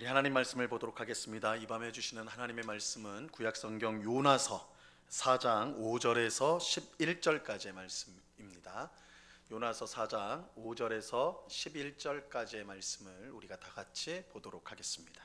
우리 하나님 말씀을 보도록 하겠습니다. 이 밤에 주시는 하나님의 말씀은 구약성경 요나서 4장 5절에서 11절까지의 말씀입니다. 요나서 4장 5절에서 11절까지의 말씀을 우리가 다 같이 보도록 하겠습니다.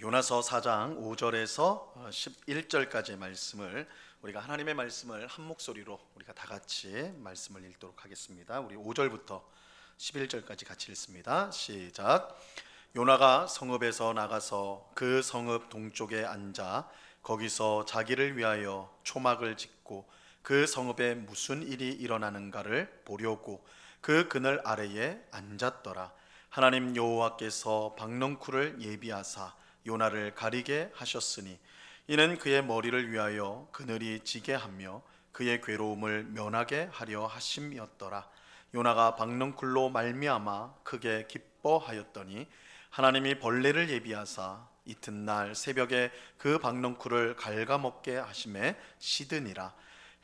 요나서 4장 5절에서 11절까지의 말씀을 우리가 하나님의 말씀을 한 목소리로 우리가 다 같이 말씀을 읽도록 하겠습니다. 우리 5절부터 11절까지 같이 읽습니다. 시작. 요나가 성읍에서 나가서 그 성읍 동쪽에 앉아 거기서 자기를 위하여 초막을 짓고 그 성읍에 무슨 일이 일어나는가를 보려고 그 그늘 아래에 앉았더라. 하나님 여호와께서 박넝쿨을 예비하사 요나를 가리게 하셨으니 이는 그의 머리를 위하여 그늘이 지게 하며 그의 괴로움을 면하게 하려 하심이었더라. 요나가 박넝쿨로 말미암아 크게 기뻐하였더니 하나님이 벌레를 예비하사 이튿날 새벽에 그 박넝쿨을 갉아먹게 하심에 시드니라.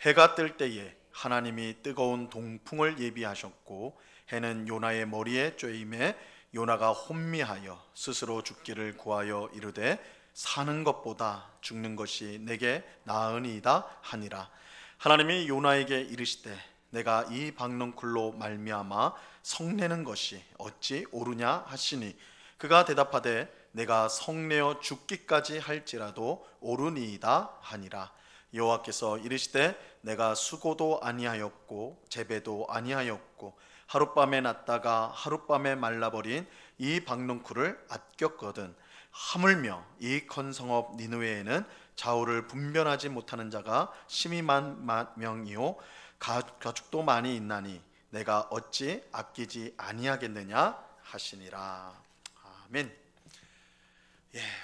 해가 뜰 때에 하나님이 뜨거운 동풍을 예비하셨고 해는 요나의 머리에 쬐임에 요나가 혼미하여 스스로 죽기를 구하여 이르되 사는 것보다 죽는 것이 내게 나으니이다 하니라. 하나님이 요나에게 이르시되 내가 이 박넝쿨로 말미암아 성내는 것이 어찌 옳으냐 하시니 그가 대답하되 내가 성내어 죽기까지 할지라도 옳으니이다 하니라. 여호와께서 이르시되 내가 수고도 아니하였고 재배도 아니하였고 하룻밤에 났다가 하룻밤에 말라버린 이 박넝쿨을 아꼈거든. 하물며 이 큰 성읍 니느웨에는 좌우를 분별하지 못하는 자가 12만 명이요 가축도 많이 있나니 내가 어찌 아끼지 아니하겠느냐 하시니라. 아멘.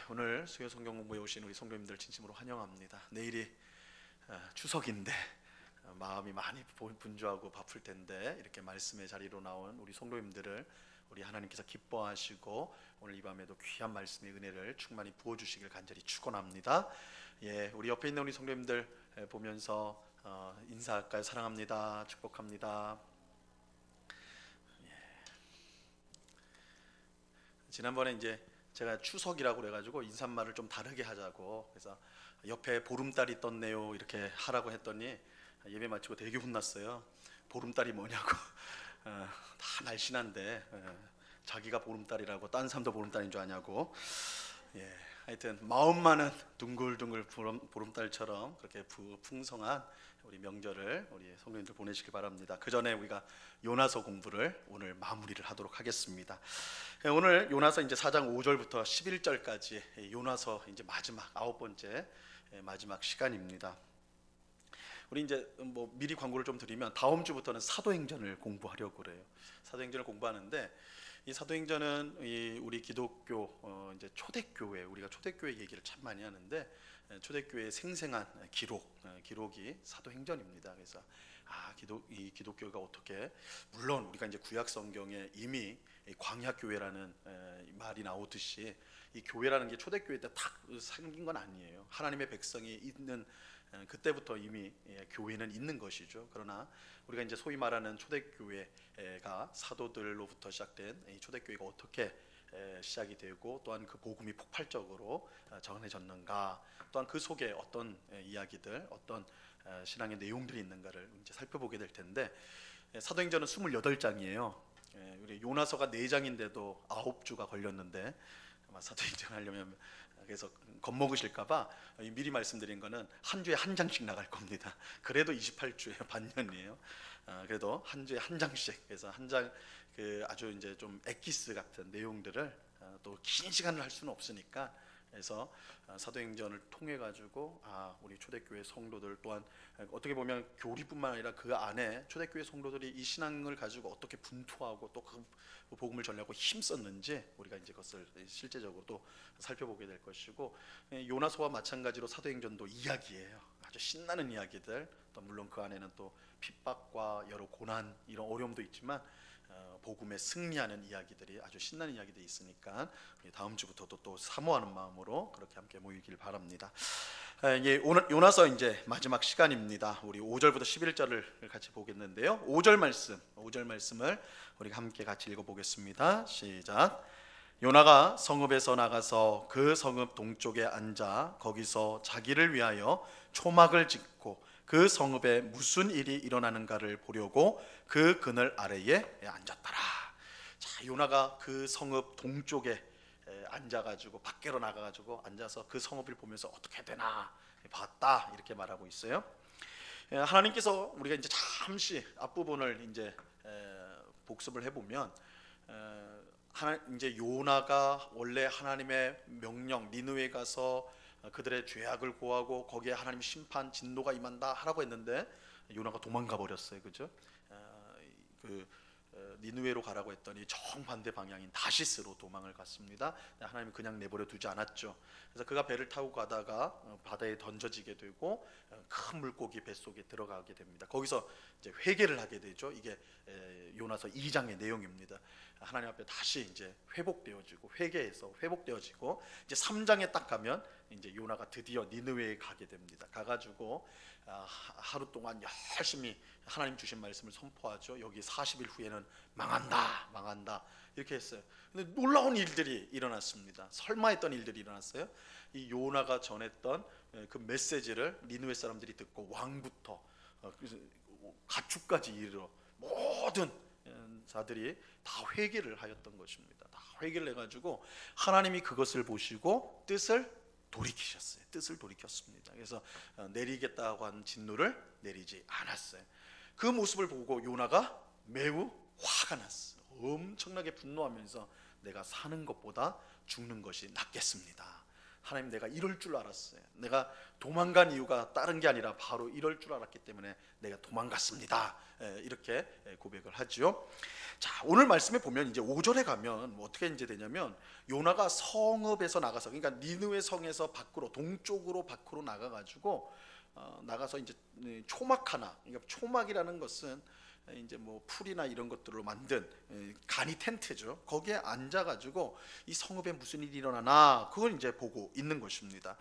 오늘 수요 성경 공부에 오신 우리 성도님들 진심으로 환영합니다. 내일이 추석인데 마음이 많이 분주하고 바쁠 텐데 이렇게 말씀의 자리로 나온 우리 성도님들을 우리 하나님께서 기뻐하시고 오늘 이 밤에도 귀한 말씀의 은혜를 충만히 부어주시길 간절히 축원합니다. 우리 옆에 있는 우리 성도님들 보면서 인사할까요? 사랑합니다. 축복합니다. 지난번에 이제 제가 추석이라고 그래가지고 인사말을 좀 다르게 하자고 그래서 옆에 보름달이 떴네요 이렇게 하라고 했더니 예배 마치고 되게 혼났어요. 보름달이 뭐냐고. 다 날씬한데 자기가 보름달이라고 딴 사람도 보름달인 줄 아냐고. 하여튼 마음만은 둥글둥글 보름달처럼 그렇게 풍성한 우리 명절을 우리 성도님들 보내시길 바랍니다. 그 전에 우리가 요나서 공부를 오늘 마무리를 하도록 하겠습니다. 오늘 요나서 이제 4장 5절부터 11절까지 요나서 이제 마지막 9번째 마지막 시간입니다. 우리 이제 뭐 미리 광고를 좀 드리면 다음 주부터는 사도행전을 공부하려고 그래요. 사도행전을 공부하는데 이 사도행전은 우리 기독교 이제 초대교회 우리가 초대교회 얘기를 참 많이 하는데 초대교회의 생생한 기록이 사도행전입니다. 그래서 이 기독교가 어떻게 물론 우리가 이제 구약 성경에 이미 광야교회라는 말이 나오듯이 이 교회라는 게 초대교회 때 딱 생긴 건 아니에요. 하나님의 백성이 있는 그때부터 이미 교회는 있는 것이죠. 그러나 우리가 이제 소위 말하는 초대교회가 사도들로부터 시작된 이 초대교회가 어떻게 시작이 되고 또한 그 복음이 폭발적으로 전해졌는가, 또한 그 속에 어떤 이야기들, 어떤 신앙의 내용들이 있는가를 이제 살펴보게 될 텐데 사도행전은 28장이에요. 우리 요나서가 4장인데도 9주가 걸렸는데 아마 사도행전 하려면 그래서 겁먹으실까봐 미리 말씀드린 거는 한 주에 한 장씩 나갈 겁니다. 그래도 28주예요. 반년이에요. 그래도 한 주에 한 장씩. 그래서 한 장 아주 이제 좀 엑기스 같은 내용들을 또 긴 시간을 할 수는 없으니까 그래서 사도행전을 통해 가지고 우리 초대교회 성도들 또한 어떻게 보면 교리뿐만 아니라 그 안에 초대교회 성도들이 이 신앙을 가지고 어떻게 분투하고 또 그 복음을 전하고 힘썼는지 우리가 이제 그것을 실제적으로 또 살펴보게 될 것이고 요나서와 마찬가지로 사도행전도 이야기예요. 아주 신나는 이야기들 또 물론 그 안에는 또 핍박과 여러 고난 이런 어려움도 있지만 복음에 승리하는 이야기들이 아주 신나는 이야기들이 있으니까 다음 주부터도 또 사모하는 마음으로 그렇게 함께 모이길 바랍니다. 오늘 요나서 이제 마지막 시간입니다. 우리 5절부터 11절을 같이 보겠는데요. 5절 말씀을 우리가 함께 같이 읽어보겠습니다. 시작. 요나가 성읍에서 나가서 그 성읍 동쪽에 앉아 거기서 자기를 위하여 초막을 짓고 그 성읍에 무슨 일이 일어나는가를 보려고 그 그늘 아래에 앉았더라. 자, 요나가 그 성읍 동쪽에 앉아가지고 밖으로 나가가지고 앉아서 그 성읍을 보면서 어떻게 되나 봤다 이렇게 말하고 있어요. 하나님께서 우리가 이제 잠시 앞부분을 이제 복습을 해보면 이제 요나가 원래 하나님의 명령 니느웨에 가서 그들의 죄악을 고하고 거기에 하나님 심판 진노가 임한다 하라고 했는데 요나가 도망가 버렸어요. 그죠? 니느웨로 가라고 했더니 정반대 방향인 다시스로 도망을 갔습니다. 하나님이 그냥 내버려 두지 않았죠. 그래서 그가 배를 타고 가다가 바다에 던져지게 되고 큰 물고기 뱃속에 들어가게 됩니다. 거기서 이제 회개를 하게 되죠. 이게 요나서 2장의 내용입니다. 하나님 앞에 다시 이제 회복되어지고 회개해서 회복되어지고 이제 3장에 딱 가면 이제 요나가 드디어 니느웨에 가게 됩니다. 가가지고 하루 동안 열심히 하나님 주신 말씀을 선포하죠. 여기 40일 후에는 망한다 이렇게 했어요. 근데 놀라운 일들이 일어났습니다. 설마 했던 일들이 일어났어요. 이 요나가 전했던 그 메시지를 니느웨 사람들이 듣고 왕부터 가축까지 이르러 모든 자들이 다 회개를 하였던 것입니다. 다 회개를 해가지고 하나님이 그것을 보시고 뜻을 돌이키셨어요. 뜻을 돌이켰습니다. 그래서 내리겠다고 한 진노를 내리지 않았어요. 그 모습을 보고 요나가 매우 화가 났어요. 엄청나게 분노하면서 내가 사는 것보다 죽는 것이 낫겠습니다. 하나님, 내가 이럴 줄 알았어요. 내가 도망간 이유가 다른 게 아니라 바로 이럴 줄 알았기 때문에 내가 도망갔습니다. 이렇게 고백을 하죠. 자, 오늘 말씀에 보면 이제 5절에 가면 어떻게 이제 되냐면 요나가 성읍에서 나가서, 그러니까 니느웨 성에서 밖으로 동쪽으로 밖으로 나가가지고 나가서 이제 초막 하나, 그러니까 초막이라는 것은 이제 뭐 풀이나 이런 것들로 만든 간이 텐트죠. 거기에 앉아가지고 이 성읍에 무슨 일이 일어나나 그걸 이제 보고 있는 것입니다.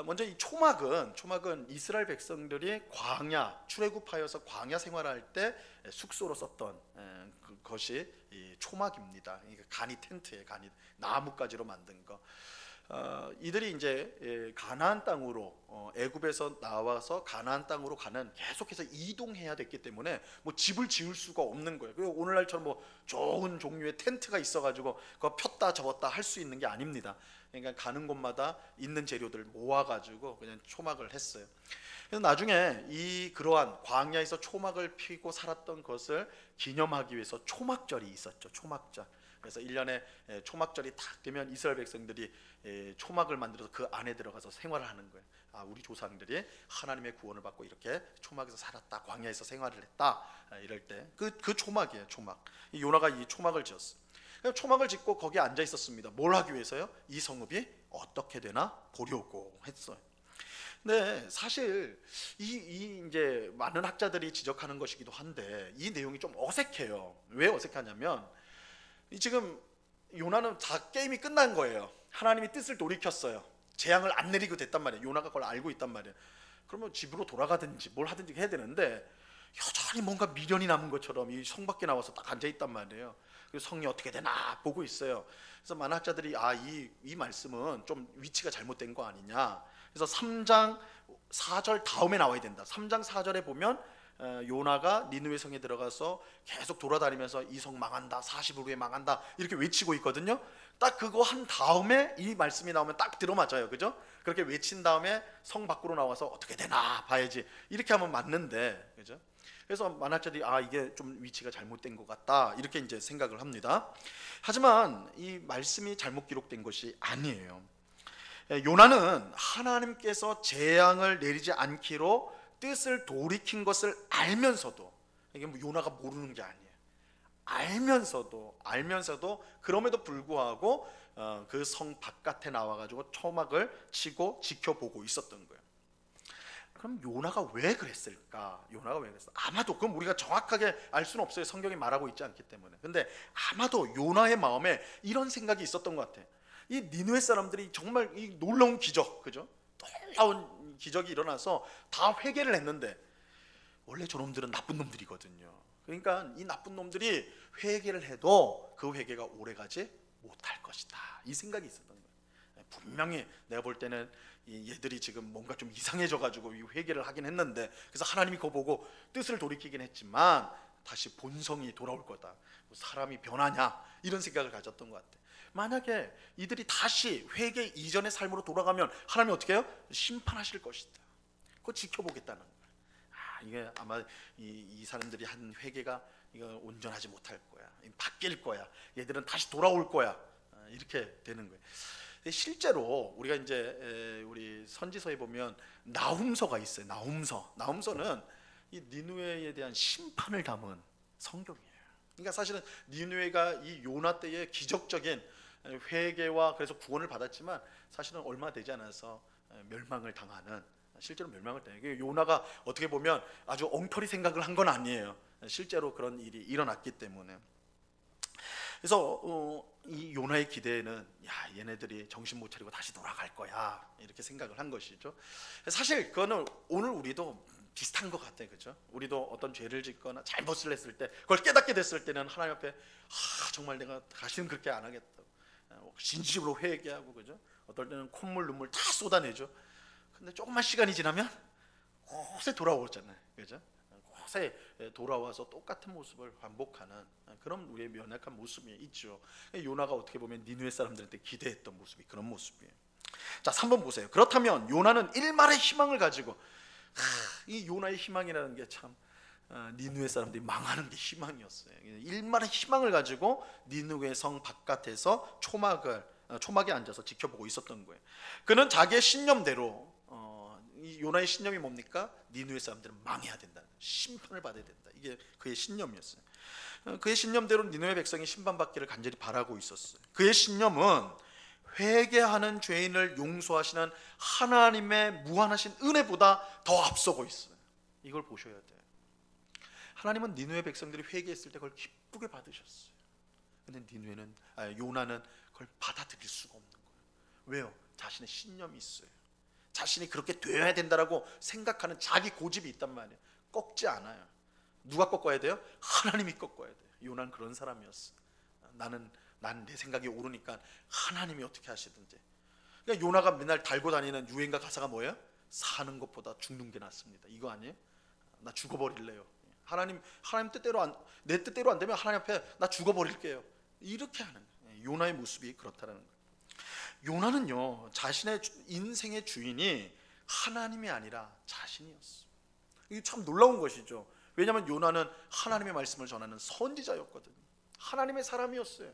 먼저 이 초막은 이스라엘 백성들이 광야 출애굽하여서 광야 생활할 때 숙소로 썼던 것이 이 초막입니다. 그러니까 간이 텐트에 간이 나뭇가지로 만든 거. 이들이 이제 가나안 땅으로 애굽에서 나와서 가나안 땅으로 가는 계속해서 이동해야 됐기 때문에 뭐 집을 지을 수가 없는 거예요. 그리고 오늘날처럼 뭐 좋은 종류의 텐트가 있어가지고 그거 폈다 접었다 할 수 있는 게 아닙니다. 그러니까 가는 곳마다 있는 재료들 모아가지고 그냥 초막을 했어요. 그래서 나중에 그러한 광야에서 초막을 피고 살았던 것을 기념하기 위해서 초막절이 있었죠. 초막절. 그래서 1년에 초막절이 딱 되면 이스라엘 백성들이 초막을 만들어서 그 안에 들어가서 생활을 하는 거예요. 우리 조상들이 하나님의 구원을 받고 이렇게 초막에서 살았다, 광야에서 생활을 했다, 이럴 때 그 초막이에요. 초막. 요나가 이 초막을 지었어요. 초막을 짓고 거기에 앉아 있었습니다. 뭘 하기 위해서요? 이 성읍이 어떻게 되나 보려고 했어요. 근데 사실 이제 많은 학자들이 지적하는 것이기도 한데 이 내용이 좀 어색해요. 왜 어색하냐면 지금 요나는 다 게임이 끝난 거예요. 하나님이 뜻을 돌이켰어요. 재앙을 안 내리고 됐단 말이에요. 요나가 그걸 알고 있단 말이에요. 그러면 집으로 돌아가든지 뭘 하든지 해야 되는데 여전히 뭔가 미련이 남은 것처럼 이 성 밖에 나와서 딱 앉아 있단 말이에요. 그래서 성이 어떻게 되나 보고 있어요. 그래서 많은 학자들이 이 말씀은 좀 위치가 잘못된 거 아니냐. 그래서 3장 4절 다음에 나와야 된다. 3장 4절에 보면 요나가 니느웨 성에 들어가서 계속 돌아다니면서 이 성 망한다, 40일 후에 망한다 이렇게 외치고 있거든요. 딱 그거 한 다음에 이 말씀이 나오면 딱 들어맞아요. 그죠? 그렇게 외친 다음에 성 밖으로 나와서 어떻게 되나 봐야지 이렇게 하면 맞는데, 그죠? 그래서 만학자들이 이게 좀 위치가 잘못된 것 같다 이렇게 이제 생각을 합니다. 하지만 이 말씀이 잘못 기록된 것이 아니에요. 요나는 하나님께서 재앙을 내리지 않기로 뜻을 돌이킨 것을 알면서도, 이게 뭐 요나가 모르는 게 아니에요. 알면서도 그럼에도 불구하고 그 성 바깥에 나와가지고 초막을 치고 지켜보고 있었던 거예요. 그럼 요나가 왜 그랬을까? 요나가 왜 그랬어? 아마도 그럼 우리가 정확하게 알 수는 없어요. 성경이 말하고 있지 않기 때문에. 근데 아마도 요나의 마음에 이런 생각이 있었던 것 같아. 이 니느웨 사람들이 정말 이 놀라운 기적, 그죠? 놀라운 기적이 일어나서 다 회개를 했는데 원래 저놈들은 나쁜 놈들이거든요. 그러니까 이 나쁜 놈들이 회개를 해도 그 회개가 오래가지 못할 것이다. 이 생각이 있었던 거예요. 분명히 내가 볼 때는 얘들이 지금 뭔가 좀 이상해져 가지고 이 회개를 하긴 했는데, 그래서 하나님이 그거 보고 뜻을 돌이키긴 했지만 다시 본성이 돌아올 거다. 사람이 변하냐 이런 생각을 가졌던 것 같아. 만약에 이들이 다시 회개 이전의 삶으로 돌아가면 하나님이 어떻게 해요? 심판하실 것이다. 그거 지켜보겠다는 거예요. 이게 아마 이 사람들이 한 회개가 이거 온전하지 못할 거야. 바뀔 거야. 얘들은 다시 돌아올 거야. 이렇게 되는 거예요. 실제로 우리가 이제 우리 선지서에 보면 나훔서가 있어요. 나훔서는 이 니느웨에 대한 심판을 담은 성경이에요. 그러니까 사실은 니느웨가 이 요나 때의 기적적인 회개와 그래서 구원을 받았지만 사실은 얼마 되지 않아서 멸망을 당하는, 실제로 멸망을 당해요. 요나가 어떻게 보면 아주 엉터리 생각을 한 건 아니에요. 실제로 그런 일이 일어났기 때문에. 그래서 이 요나의 기대에는 얘네들이 정신 못 차리고 다시 돌아갈 거야 이렇게 생각을 한 것이죠. 사실 그거는 오늘 우리도 비슷한 것 같아요, 그렇죠? 우리도 어떤 죄를 짓거나 잘못을 했을 때 그걸 깨닫게 됐을 때는 하나님 앞에 정말 내가 다시는 그렇게 안 하겠다, 진심으로 회개하고, 그죠? 어떨 때는 콧물 눈물 다 쏟아내죠. 근데 조금만 시간이 지나면 곳에 돌아오잖아요, 그죠? 곳에 돌아와서 똑같은 모습을 반복하는 그런 우리의 연약한 모습이 있죠. 요나가 어떻게 보면 니느웨 사람들한테 기대했던 모습이 그런 모습이에요. 자, 3번 보세요. 그렇다면 요나는 일말의 희망을 가지고, 이 요나의 희망이라는 게 참 니느웨 사람들이 망하는 게 희망이었어요. 일말의 희망을 가지고 니느웨 성 바깥에서 초막에 앉아서 지켜보고 있었던 거예요. 그는 자기의 신념대로, 이 요나의 신념이 뭡니까? 니느웨 사람들은 망해야 된다, 심판을 받아야 된다. 이게 그의 신념이었어요. 그의 신념대로 니느웨 백성이 심판받기를 간절히 바라고 있었어요. 그의 신념은 회개하는 죄인을 용서하시는 하나님의 무한하신 은혜보다 더 앞서고 있어요. 이걸 보셔야 돼요. 하나님은 니느웨 백성들이 회개했을 때 그걸 기쁘게 받으셨어요. 근데 요나는 그걸 받아들일 수가 없는 거예요. 왜요? 자신의 신념이 있어요. 자신이 그렇게 되어야 된다라고 생각하는 자기 고집이 있단 말이에요. 꺾지 않아요. 누가 꺾어야 돼요? 하나님이 꺾어야 돼요. 요나는 그런 사람이었어. 나는 내 생각이 옳으니까 하나님이 어떻게 하시든지. 그러니까 요나가 맨날 달고 다니는 유행가 가사가 뭐예요? 사는 것보다 죽는 게 낫습니다. 이거 아니에요? 나 죽어버릴래요. 하나님 뜻대로 내 뜻대로 안 되면 하나님 앞에 나 죽어버릴게요. 이렇게 하는 거예요. 요나의 모습이 그렇다는 거예요. 요나는요, 자신의 인생의 주인이 하나님이 아니라 자신이었어. 이게 참 놀라운 것이죠. 왜냐하면 요나는 하나님의 말씀을 전하는 선지자였거든요. 하나님의 사람이었어요.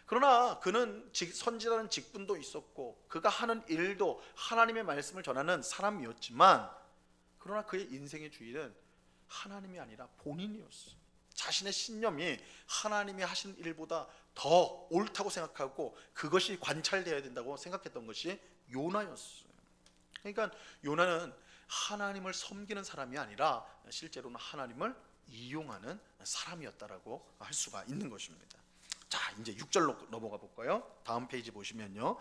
그러나 그는 선지자라는 직분도 있었고 그가 하는 일도 하나님의 말씀을 전하는 사람이었지만, 그러나 그의 인생의 주인은 하나님이 아니라 본인이었어. 자신의 신념이 하나님이 하신 일보다 더 옳다고 생각하고 그것이 관찰되어야 된다고 생각했던 것이 요나였어요. 그러니까 요나는 하나님을 섬기는 사람이 아니라 실제로는 하나님을 이용하는 사람이었다라고 할 수가 있는 것입니다. 자, 이제 6절로 넘어가 볼까요? 다음 페이지 보시면요,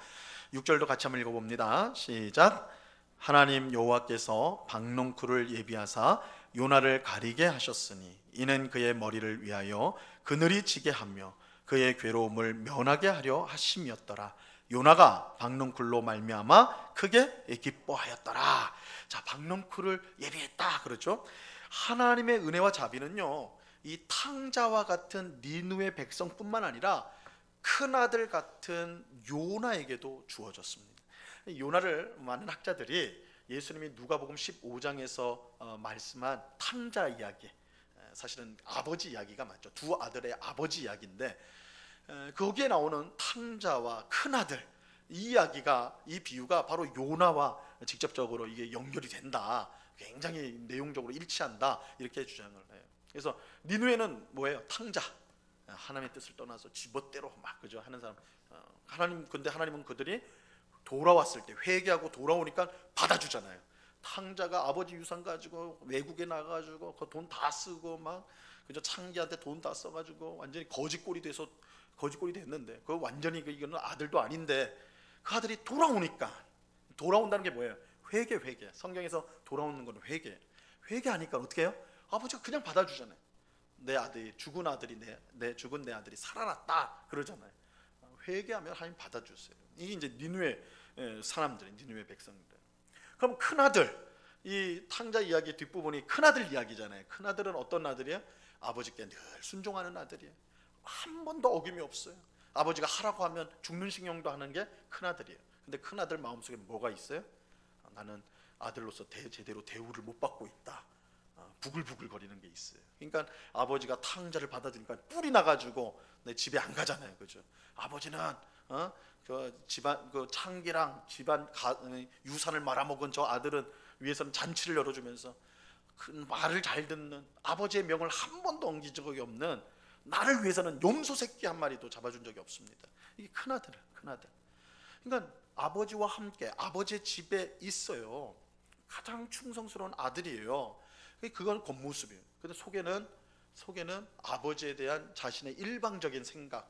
6절도 같이 한번 읽어봅니다. 시작. 하나님 여호와께서 박농쿨을 예비하사 요나를 가리게 하셨으니 이는 그의 머리를 위하여 그늘이 지게 하며 그의 괴로움을 면하게 하려 하심이었더라. 요나가 박농쿨로 말미암아 크게 기뻐하였더라. 자, 박농쿨을 예비했다 그렇죠? 하나님의 은혜와 자비는요, 이 탕자와 같은 니느웨 백성뿐만 아니라 큰아들 같은 요나에게도 주어졌습니다. 요나를 많은 학자들이 예수님이 누가복음 15장에서 말씀한 탕자 이야기, 사실은 아버지 이야기가 맞죠. 두 아들의 아버지 이야기인데, 거기에 나오는 탕자와 큰아들, 이 이야기가, 이 비유가 바로 요나와 직접적으로 이게 연결이 된다, 굉장히 내용적으로 일치한다, 이렇게 주장을 해요. 그래서 니느웨는 뭐예요? 탕자, 하나님의 뜻을 떠나서 지멋대로 막 그죠 하는 사람. 근데 하나님은 그들이 돌아왔을 때, 회개하고 돌아오니까 받아주잖아요. 탕자가 아버지 유산 가지고 외국에 나가가지고 그 돈 다 쓰고 막 그저 창기한테 돈 다 써가지고 완전히 거지꼴이 돼서 거지꼴이 됐는데 그 완전히 이거는 아들도 아닌데 그 아들이 돌아온다는 게 뭐예요? 회개. 성경에서 돌아오는 건 회개하니까 어떻게 해요? 아버지가 그냥 받아주잖아요. 내 아들이 죽은 아들이 죽은 내 아들이 살아났다 그러잖아요. 회개하면 하나님 받아주세요. 이게 이제 니느웨 사람들, 니느웨 백성들. 그럼 큰 아들, 이 탕자 이야기 뒷부분이 큰 아들 이야기잖아요. 큰 아들은 어떤 아들이에요? 아버지께 늘 순종하는 아들이에요. 한 번도 어김이 없어요. 아버지가 하라고 하면 죽는 신용도 하는 게 큰 아들이에요. 근데 큰 아들 마음속에 뭐가 있어요? 나는 아들로서 제대로 대우를 못 받고 있다. 부글부글 거리는 게 있어요. 그러니까 아버지가 탕자를 받아주니까 뿔이 나가지고 내 집에 안 가잖아요, 그죠? 아버지는 그 집안 그 창기랑 집안 유산을 말아먹은 저 아들은 위에서는 잔치를 열어주면서 큰 말을 잘 듣는 아버지의 명을 한 번도 엉긴 적이 없는 나를 위해서는 염소 새끼 한 마리도 잡아준 적이 없습니다. 이게 큰 아들. 그러니까 아버지와 함께 아버지의 집에 있어요. 가장 충성스러운 아들이에요. 그건 겉모습이에요. 근데 속에는 아버지에 대한 자신의 일방적인 생각,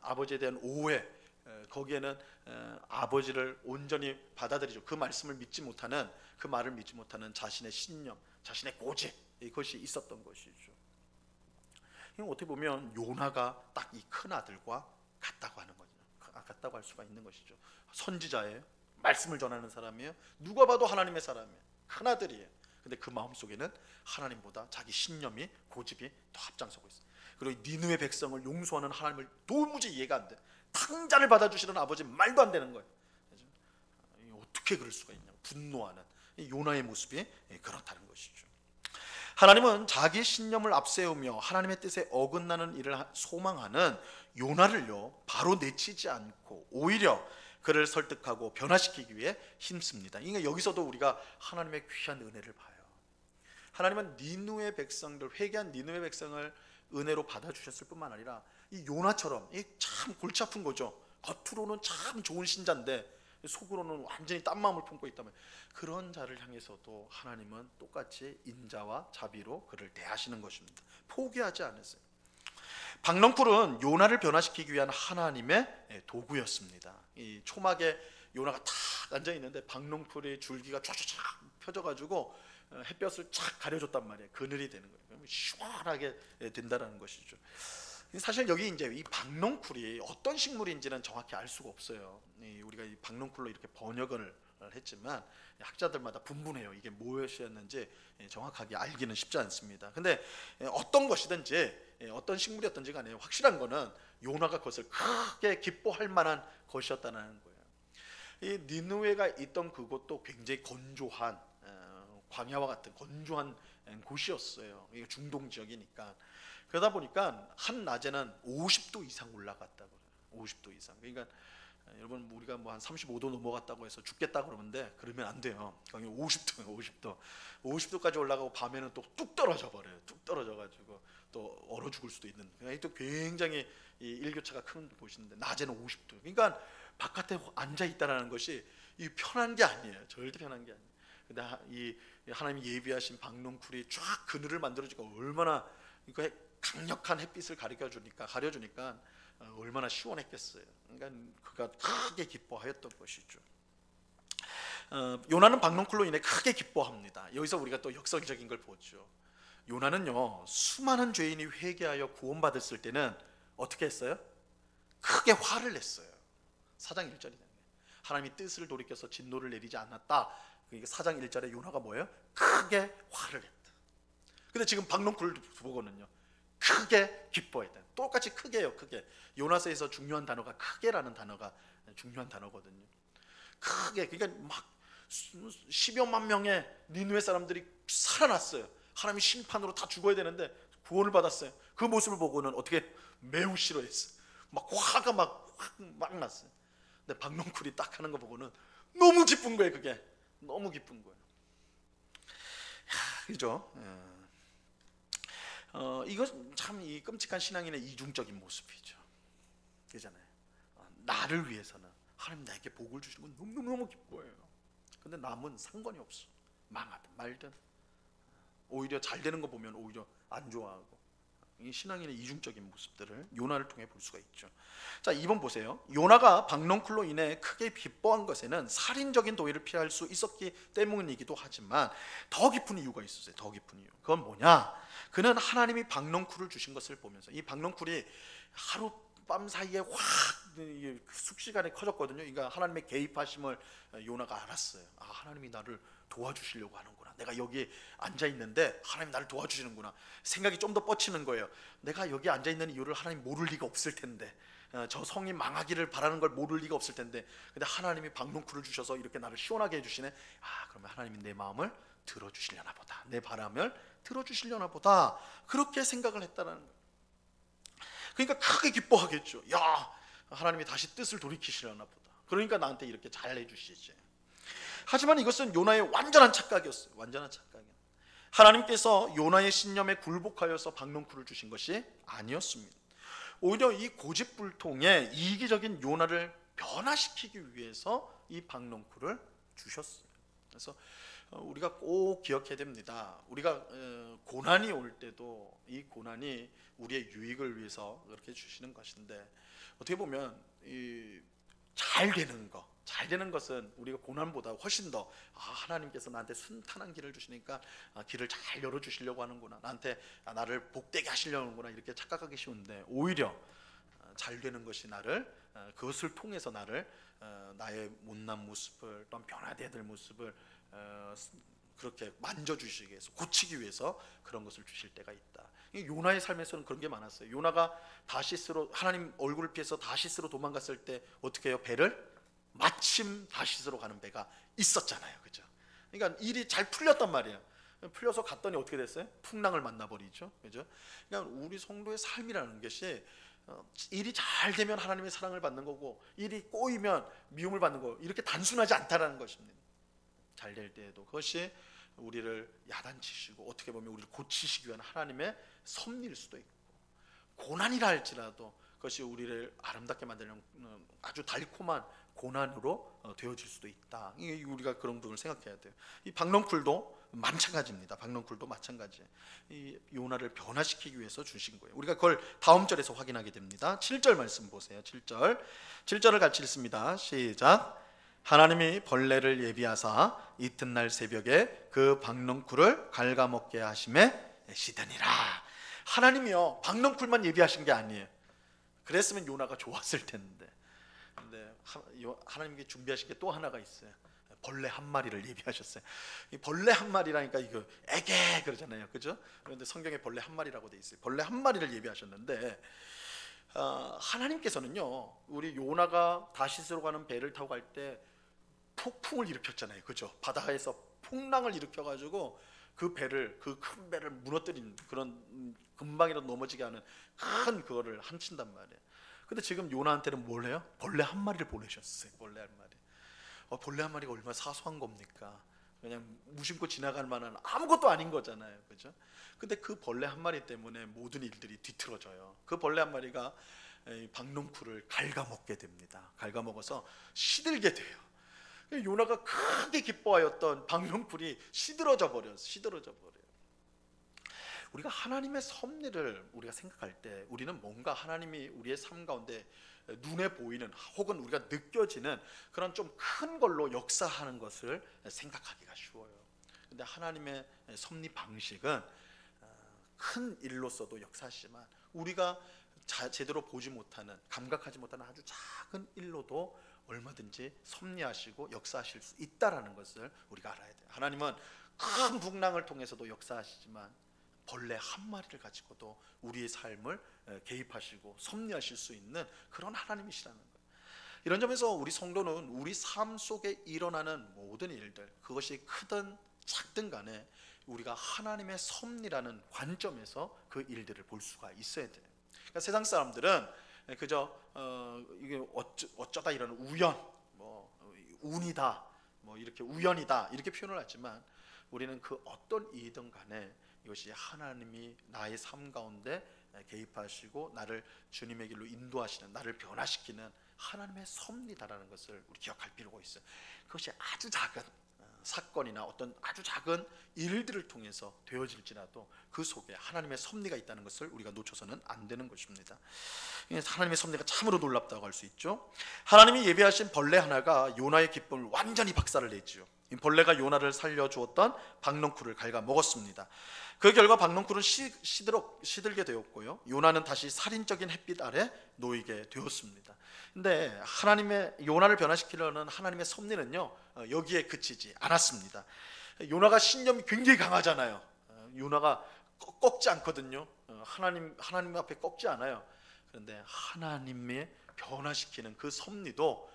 아버지에 대한 오해, 거기에는 아버지를 온전히 받아들이죠. 그 말씀을 믿지 못하는, 그 말을 믿지 못하는 자신의 신념, 자신의 고집, 이것이 있었던 것이죠. 어떻게 보면 요나가 딱 이 큰 아들과 같다고 하는 거죠. 같다고 할 수가 있는 것이죠. 선지자예요. 말씀을 전하는 사람이에요. 누가 봐도 하나님의 사람이에요. 큰 아들이에요. 근데 그 마음속에는 하나님보다 자기 신념이 고집이 더 앞장서고 있어요. 그리고 니느웨 백성을 용서하는 하나님을 도무지 이해가 안 돼. 탕자를 받아주시는 아버지 말도 안 되는 거예요. 어떻게 그럴 수가 있냐. 분노하는 요나의 모습이 그렇다는 것이죠. 하나님은 자기 신념을 앞세우며 하나님의 뜻에 어긋나는 일을 소망하는 요나를요 바로 내치지 않고 오히려 그를 설득하고 변화시키기 위해 힘씁니다. 그러니까 여기서도 우리가 하나님의 귀한 은혜를 봐요. 하나님은 니느웨 백성들, 회개한 니느웨 백성을 은혜로 받아주셨을 뿐만 아니라 이 요나처럼 참 골치 아픈 거죠. 겉으로는 참 좋은 신자인데 속으로는 완전히 딴 마음을 품고 있다면 그런 자를 향해서도 하나님은 똑같이 인자와 자비로 그를 대하시는 것입니다. 포기하지 않으세요. 박넝쿨은 요나를 변화시키기 위한 하나님의 도구였습니다. 이 초막에 요나가 탁 앉아 있는데 박넝쿨의 줄기가 쫙쫙 펴져가지고 햇볕을 착 가려줬단 말이에요. 그늘이 되는 거예요. 그러면 시원하게 된다는 것이죠. 사실 여기 이제 이 박넝쿨이 어떤 식물인지는 정확히 알 수가 없어요. 우리가 이 박넝쿨로 이렇게 번역을 했지만 학자들마다 분분해요. 이게 무엇이었는지 정확하게 알기는 쉽지 않습니다. 근데 어떤 것이든지 어떤 식물이었든지 간에 확실한 거는 요나가 그것을 크게 기뻐할 만한 것이었다는 거예요. 이 니느웨가 있던 그곳도 굉장히 건조한 광야와 같은 건조한 곳이었어요. 이게 중동 지역이니까. 그러다 보니까 한 낮에는 50도 이상 올라갔다고 그래요. 50도 이상. 그러니까 여러분 우리가 뭐 한 35도 넘어갔다고 해서 죽겠다 그러는데 그러면 안 돼요. 거기 50도예요. 50도까지 올라가고 밤에는 또 뚝 떨어져 버려요. 뚝 떨어져 가지고 또 얼어 죽을 수도 있는. 그러니까 또 굉장히 이 일교차가 큰 곳인데 낮에는 50도. 그러니까 바깥에 앉아 있다라는 것이 이 편한 게 아니에요. 절대 편한 게 아니에요. 근데 이 하나님이 예비하신 박넝쿨이 쫙 그늘을 만들어주니까 얼마나 이거 강력한 햇빛을 가려주니까 얼마나 시원했겠어요. 그러니까 그가 크게 기뻐하였던 것이죠. 요나는 박넝쿨로 인해 크게 기뻐합니다. 여기서 우리가 또 역설적인 걸 보죠. 요나는요 수많은 죄인이 회개하여 구원받았을 때는 어떻게 했어요? 크게 화를 냈어요. 4장 1절이잖아요. 하나님이 뜻을 돌이켜서 진노를 내리지 않았다. 그러니까 4장 1절에 요나가 뭐예요? 크게 화를 냈다. 근데 지금 박넝쿨을 보고는요 크게 기뻐했다. 똑같이 크게요. 크게. 요나서에서 중요한 단어가 크게라는 단어가 중요한 단어거든요. 크게. 그러니까 막 10여만 명의 니느웨 사람들이 살아났어요. 하나님이 심판으로 다 죽어야 되는데 구원을 받았어요. 그 모습을 보고는 어떻게 매우 싫어했어요. 막 화가 막 났어요. 근데 박넝쿨이 딱 하는 거 보고는 너무 기쁜 거예요. 그게 너무 기쁜 거예요. 그죠? 이거 참 이 끔찍한 신앙인의 이중적인 모습이죠. 그잖아요. 나를 위해서는 하나님 나에게 복을 주시는 건 너무너무 기뻐해요. 근데 남은 상관이 없어. 망하든 말든 오히려 잘 되는 거 보면 오히려 안 좋아하고, 이 신앙인의 이중적인 모습들을 요나를 통해 볼 수가 있죠. 자, 2번 보세요. 요나가 박넝쿨로 인해 크게 기뻐한 것에는 살인적인 도의를 피할 수 있었기 때문이기도 하지만 더 깊은 이유가 있었어요. 더 깊은 이유. 그건 뭐냐? 그는 하나님이 박넝쿨을 주신 것을 보면서, 이 박넝쿨이 하룻밤 사이에 확 습시간에 커졌거든요. 그러니까 하나님의 개입하심을 요나가 알았어요. 아, 하나님이 나를 도와주시려고 하는구나. 내가 여기 앉아 있는데 하나님 나를 도와주시는구나. 생각이 좀 더 뻗치는 거예요. 내가 여기 앉아 있는 이유를 하나님 모를 리가 없을 텐데, 저 성이 망하기를 바라는 걸 모를 리가 없을 텐데, 근데 하나님이 박넝쿨을 주셔서 이렇게 나를 시원하게 해주시네. 아, 그러면 하나님이 내 마음을 들어주시려나 보다, 내 바람을 들어주시려나 보다, 그렇게 생각을 했다는 거예요. 그러니까 크게 기뻐하겠죠. 야, 하나님이 다시 뜻을 돌이키시려나 보다. 그러니까 나한테 이렇게 잘 해주시지. 하지만 이것은 요나의 완전한 착각이었어요. 완전한 착각이에요. 하나님께서 요나의 신념에 굴복하여서 박넝쿨을 주신 것이 아니었습니다. 오히려 이 고집불통의 이기적인 요나를 변화시키기 위해서 이 박넝쿨을 주셨어요. 그래서 우리가 꼭 기억해야 됩니다. 우리가 고난이 올 때도 이 고난이 우리의 유익을 위해서 그렇게 주시는 것인데, 어떻게 보면 잘 되는 것은 우리가 고난보다 훨씬 더 하나님께서 나한테 순탄한 길을 주시니까 길을 잘 열어주시려고 하는구나, 나한테 나를 복되게 하시려는구나, 이렇게 착각하기 쉬운데, 오히려 잘 되는 것이 나를, 그것을 통해서 나를, 나의 못난 모습을, 또한 변화되어야 될 모습을 그렇게 만져주시기 위해서, 고치기 위해서 그런 것을 주실 때가 있다. 요나의 삶에서는 그런 게 많았어요. 요나가 다시스로, 하나님 얼굴을 피해서 다시스로 도망갔을 때 어떻게 해요? 배를, 마침 다시스로 가는 배가 있었잖아요. 그죠? 그러니까 일이 잘 풀렸단 말이에요. 풀려서 갔더니 어떻게 됐어요? 풍랑을 만나버리죠. 그죠? 그러니까 우리 성도의 삶이라는 것이 일이 잘 되면 하나님의 사랑을 받는 거고, 일이 꼬이면 미움을 받는 거, 이렇게 단순하지 않다라는 것입니다. 잘 될 때에도 그것이 우리를 야단치시고 어떻게 보면 우리를 고치시기 위한 하나님의 섭리일 수도 있고, 고난이라 할지라도 그것이 우리를 아름답게 만드는 아주 달콤한 고난으로 되어질 수도 있다. 우리가 그런 부분을 생각해야 돼요. 이 박넝쿨도 마찬가지입니다. 박넝쿨도 마찬가지. 이 요나를 변화시키기 위해서 주신 거예요. 우리가 그걸 다음 절에서 확인하게 됩니다. 7절 말씀 보세요. 7절을 같이 읽습니다. 시작. 하나님이 벌레를 예비하사 이튿날 새벽에 그 박넝쿨을 갉아먹게 하심에 시드니라. 하나님이요, 박넝쿨만 예비하신 게 아니에요. 그랬으면 요나가 좋았을 텐데, 근데 하나님께 준비하신 게 또 하나가 있어요. 벌레 한 마리를 예비하셨어요. 이 벌레 한 마리라니까 이거 에게 그러잖아요, 그죠? 그런데 성경에 벌레 한 마리라고 돼 있어요. 벌레 한 마리를 예비하셨는데, 하나님께서는요, 우리 요나가 다시스로 가는 배를 타고 갈 때 폭풍을 일으켰잖아요, 그죠? 바다에서 풍랑을 일으켜가지고 그 배를, 그 큰 배를 무너뜨린, 그런 금방이라도 넘어지게 하는 큰 그거를 한친단 말이에요. 근데 지금 요나한테는 뭘 해요? 벌레 한 마리를 보내셨어요. 벌레 한 마리. 벌레 한 마리가 얼마나 사소한 겁니까? 그냥 무심코 지나갈 만한 아무것도 아닌 거잖아요, 그죠? 근데 그 벌레 한 마리 때문에 모든 일들이 뒤틀어져요. 그 벌레 한 마리가 박넝쿨을 갉아먹게 됩니다. 갉아먹어서 시들게 돼요. 요나가 크게 기뻐하였던 박넝쿨이 시들어져 버려요. 우리가 하나님의 섭리를 우리가 생각할 때, 우리는 뭔가 하나님이 우리의 삶 가운데 눈에 보이는 혹은 우리가 느껴지는 그런 좀 큰 걸로 역사하는 것을 생각하기가 쉬워요. 근데 하나님의 섭리 방식은 큰 일로서도 역사하시지만 우리가 제대로 보지 못하는, 감각하지 못하는 아주 작은 일로도 얼마든지 섭리하시고 역사하실 수 있다라는 것을 우리가 알아야 돼요. 하나님은 큰 풍랑을 통해서도 역사하시지만 벌레 한 마리를 가지고도 우리의 삶을 개입하시고 섭리하실 수 있는 그런 하나님이시라는 거예요. 이런 점에서 우리 성도는 우리 삶 속에 일어나는 모든 일들, 그것이 크든 작든 간에 우리가 하나님의 섭리라는 관점에서 그 일들을 볼 수가 있어야 돼요. 그러니까 세상 사람들은 그저 이게 어쩌다 이런 우연, 운이다, 이렇게 우연이다 이렇게 표현을 하지만, 우리는 그 어떤 일이든 간에 이것이 하나님이 나의 삶 가운데 개입하시고 나를 주님의 길로 인도하시는, 나를 변화시키는 하나님의 섭리다라는 것을 우리 기억할 필요가 있어요. 그것이 아주 작은 사건이나 어떤 아주 작은 일들을 통해서 되어질지라도 그 속에 하나님의 섭리가 있다는 것을 우리가 놓쳐서는 안 되는 것입니다. 하나님의 섭리가 참으로 놀랍다고 할 수 있죠. 하나님이 예비하신 벌레 하나가 요나의 기쁨을 완전히 박살을 내지요. 이 벌레가 요나를 살려주었던 박넝쿨을 갉아 먹었습니다. 그 결과 박넝쿨은 시들게 되었고요, 요나는 다시 살인적인 햇빛 아래 놓이게 되었습니다. 근데 하나님의 요나를 변화시키려는 하나님의 섭리는요, 여기에 그치지 않았습니다. 요나가 신념이 굉장히 강하잖아요. 요나가 꺾지 않거든요. 하나님 앞에 꺾지 않아요. 그런데 하나님의 변화시키는 그 섭리도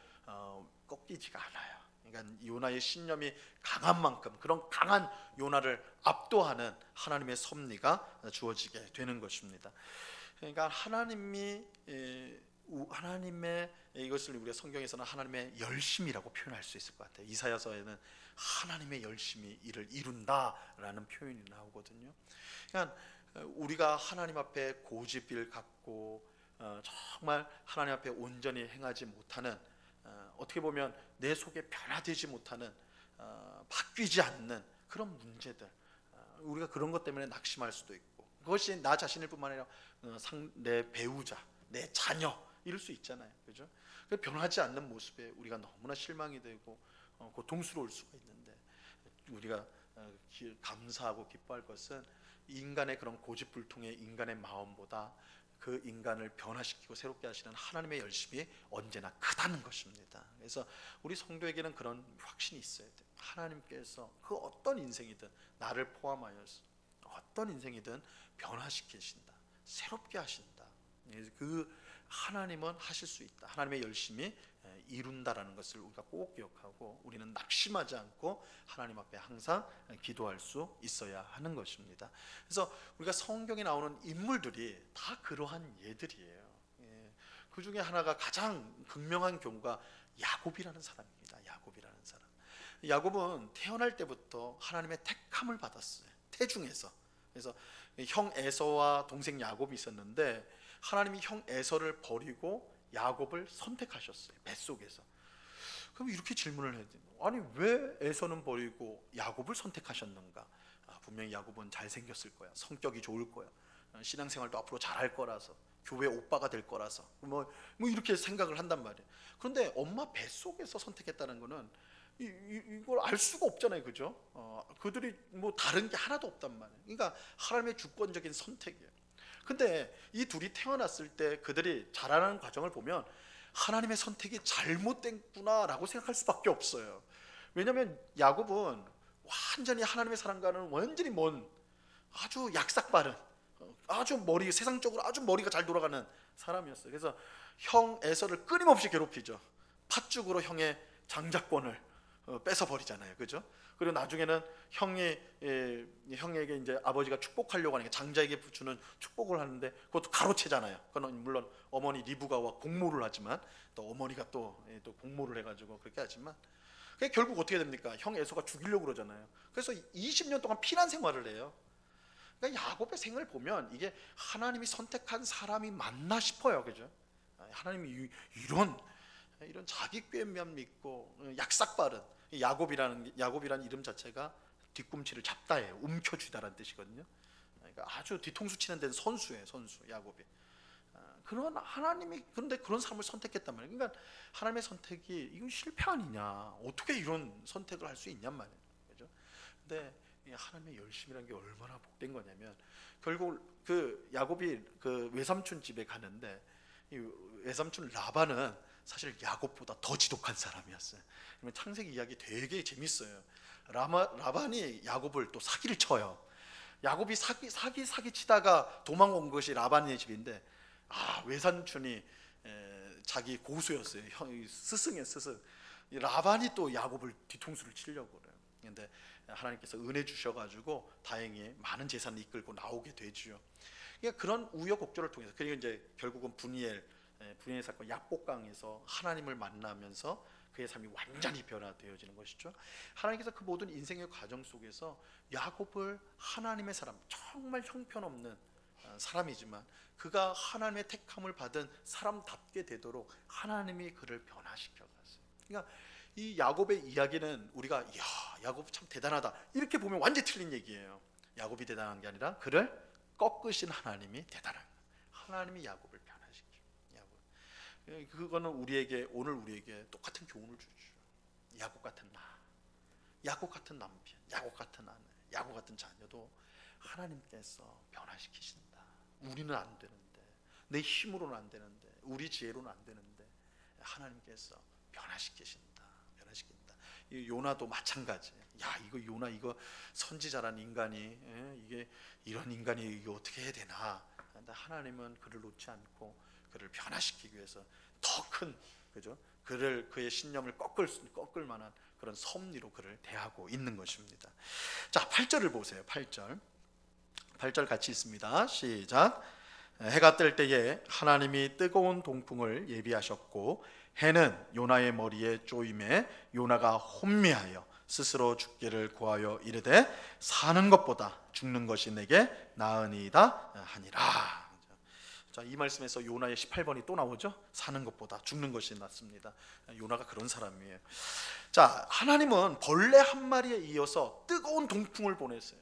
꺾이지가 않아요. 그러니까 요나의 신념이 강한 만큼 그런 강한 요나를 압도하는 하나님의 섭리가 주어지게 되는 것입니다. 그러니까 하나님의 이것을 우리가 성경에서는 하나님의 열심이라고 표현할 수 있을 것 같아요. 이사야서에는 하나님의 열심이 이를 이룬다라는 표현이 나오거든요. 그러니까 우리가 하나님 앞에 고집을 갖고 정말 하나님 앞에 온전히 행하지 못하는, 어떻게 보면 내 속에 변화되지 못하는, 바뀌지 않는 그런 문제들, 우리가 그런 것 때문에 낙심할 수도 있고, 그것이 나 자신일 뿐만 아니라 내 배우자, 내 자녀 이럴 수 있잖아요. 그죠? 변하지 않는 모습에 우리가 너무나 실망이 되고 고통스러울 수가 있는데, 우리가 감사하고 기뻐할 것은 인간의 그런 고집불통의 인간의 마음보다 그 인간을 변화시키고 새롭게 하시는 하나님의 열심이 언제나 크다는 것입니다. 그래서 우리 성도에게는 그런 확신이 있어야 돼요. 하나님께서 그 어떤 인생이든, 나를 포함하여서 어떤 인생이든 변화시키신다, 새롭게 하신다. 그 하나님은 하실 수 있다, 하나님의 열심이 이룬다라는 것을 우리가 꼭 기억하고, 우리는 낙심하지 않고 하나님 앞에 항상 기도할 수 있어야 하는 것입니다. 그래서 우리가 성경에 나오는 인물들이 다 그러한 예들이에요. 그 중에 하나가 가장 극명한 경우가 야곱이라는 사람입니다. 야곱이라는 사람. 야곱은 태어날 때부터 하나님의 택함을 받았어요. 태중에서. 그래서 형 에서와 동생 야곱이 있었는데, 하나님이 형 에서를 버리고 야곱을 선택하셨어요. 뱃속에서. 그럼 이렇게 질문을 해야 돼요. 아니 왜 에서는 버리고 야곱을 선택하셨는가? 분명히 야곱은 잘생겼을 거야, 성격이 좋을 거야, 신앙생활도 앞으로 잘할 거라서, 교회 오빠가 될 거라서 뭐 이렇게 생각을 한단 말이에요. 그런데 엄마 뱃속에서 선택했다는 거는 이걸 알 수가 없잖아요. 그죠? 그들이 뭐 다른 게 하나도 없단 말이에요. 그러니까 하나님의 주권적인 선택이에요. 근데 이 둘이 태어났을 때 그들이 자라나는 과정을 보면 하나님의 선택이 잘못됐구나라고 생각할 수밖에 없어요. 왜냐하면 야곱은 완전히 하나님의 사랑과는 완전히 먼, 아주 약삭빠른, 아주 세상적으로 아주 머리가 잘 돌아가는 사람이었어요. 그래서 형 에서를 끊임없이 괴롭히죠. 팥죽으로 형의 장자권을 뺏어버리잖아요. 그죠? 그리고 나중에는 형에게 이제 아버지가 축복하려고 하니까 장자에게 주는 축복을 하는데 그것도 가로채잖아요. 그건 물론 어머니 리브가와 공모를 하지만, 또 어머니가 또 공모를 해가지고 그렇게 하지만, 그게 결국 어떻게 됩니까? 형 에서가 죽이려고 그러잖아요. 그래서 20년 동안 피난 생활을 해요. 그러니까 야곱의 생을 보면 이게 하나님이 선택한 사람이 맞나 싶어요. 그죠? 하나님이 이런 자기 꾀면 믿고 약삭빠른, 야곱이라는 이름 자체가 뒤꿈치를 잡다예요. 움켜쥐다라는 뜻이거든요. 그러니까 아주 뒤통수 치는 데는 선수예요. 선수 야곱이. 그런 하나님이 그런데 그런 사람을 선택했단 말이에요. 그러니까 하나님의 선택이 이건 실패 아니냐, 어떻게 이런 선택을 할 수 있냔 말이에요. 그죠? 근데 하나님의 열심이라는 게 얼마나 복된 거냐면, 결국 그 야곱이 그 외삼촌 집에 가는데, 이 외삼촌 라반은 사실 야곱보다 더 지독한 사람이었어요. 그러면 창세기 이야기 되게 재밌어요. 라반이 야곱을 또 사기를 쳐요. 야곱이 사기 치다가 도망온 것이 라반의 집인데, 외삼촌이 자기 고수였어요. 스승이에요, 스승. 라반이 또 야곱을 뒤통수를 치려고 그래요. 그런데 하나님께서 은혜 주셔가지고 다행히 많은 재산을 이끌고 나오게 되죠. 그러니까 그런 우여곡절을 통해서, 그리고 이제 결국은 분이엘 사건, 약복강에서 하나님을 만나면서 그의 삶이 완전히 변화되어지는 것이죠. 하나님께서 그 모든 인생의 과정 속에서 야곱을 하나님의 사람, 정말 형편없는 사람이지만 그가 하나님의 택함을 받은 사람답게 되도록 하나님이 그를 변화시켜 갔어요. 그러니까 이 야곱의 이야기는 우리가 야곱 참 대단하다 이렇게 보면 완전히 틀린 얘기예요. 야곱이 대단한 게 아니라 그를 꺾으신 하나님이 대단한 거예요. 하나님이 야곱을 변화시켜. 그거는 오늘 우리에게 똑같은 교훈을 주죠. 야곱 같은 나, 야곱 같은 남편, 야곱 같은 아내, 야곱 같은 자녀도 하나님께서 변화시키신다. 우리는 안 되는데, 내 힘으로는 안 되는데, 우리 지혜로는 안 되는데 하나님께서 변화시키신다. 이 요나도 마찬가지. 야, 이거 요나 이거 선지자라는 인간이 이게 이런 인간이 이게 어떻게 해야 되나? 근데 하나님은 그를 놓지 않고 그를 변화시키기 위해서 더 큰 그죠? 그의 신념을 꺾을 만한 그런 섭리로 그를 대하고 있는 것입니다. 자, 8절을 보세요. 8절 같이 있습니다. 시작. 해가 뜰 때에 하나님이 뜨거운 동풍을 예비하셨고 해는 요나의 머리에 쪼임에 요나가 혼미하여 스스로 죽기를 구하여 이르되 사는 것보다 죽는 것이 내게 나으니이다 하니라. 자, 이 말씀에서 요나의 18번이 또 나오죠. 사는 것보다 죽는 것이 낫습니다. 요나가 그런 사람이에요. 자, 하나님은 벌레 한 마리에 이어서 뜨거운 동풍을 보냈어요.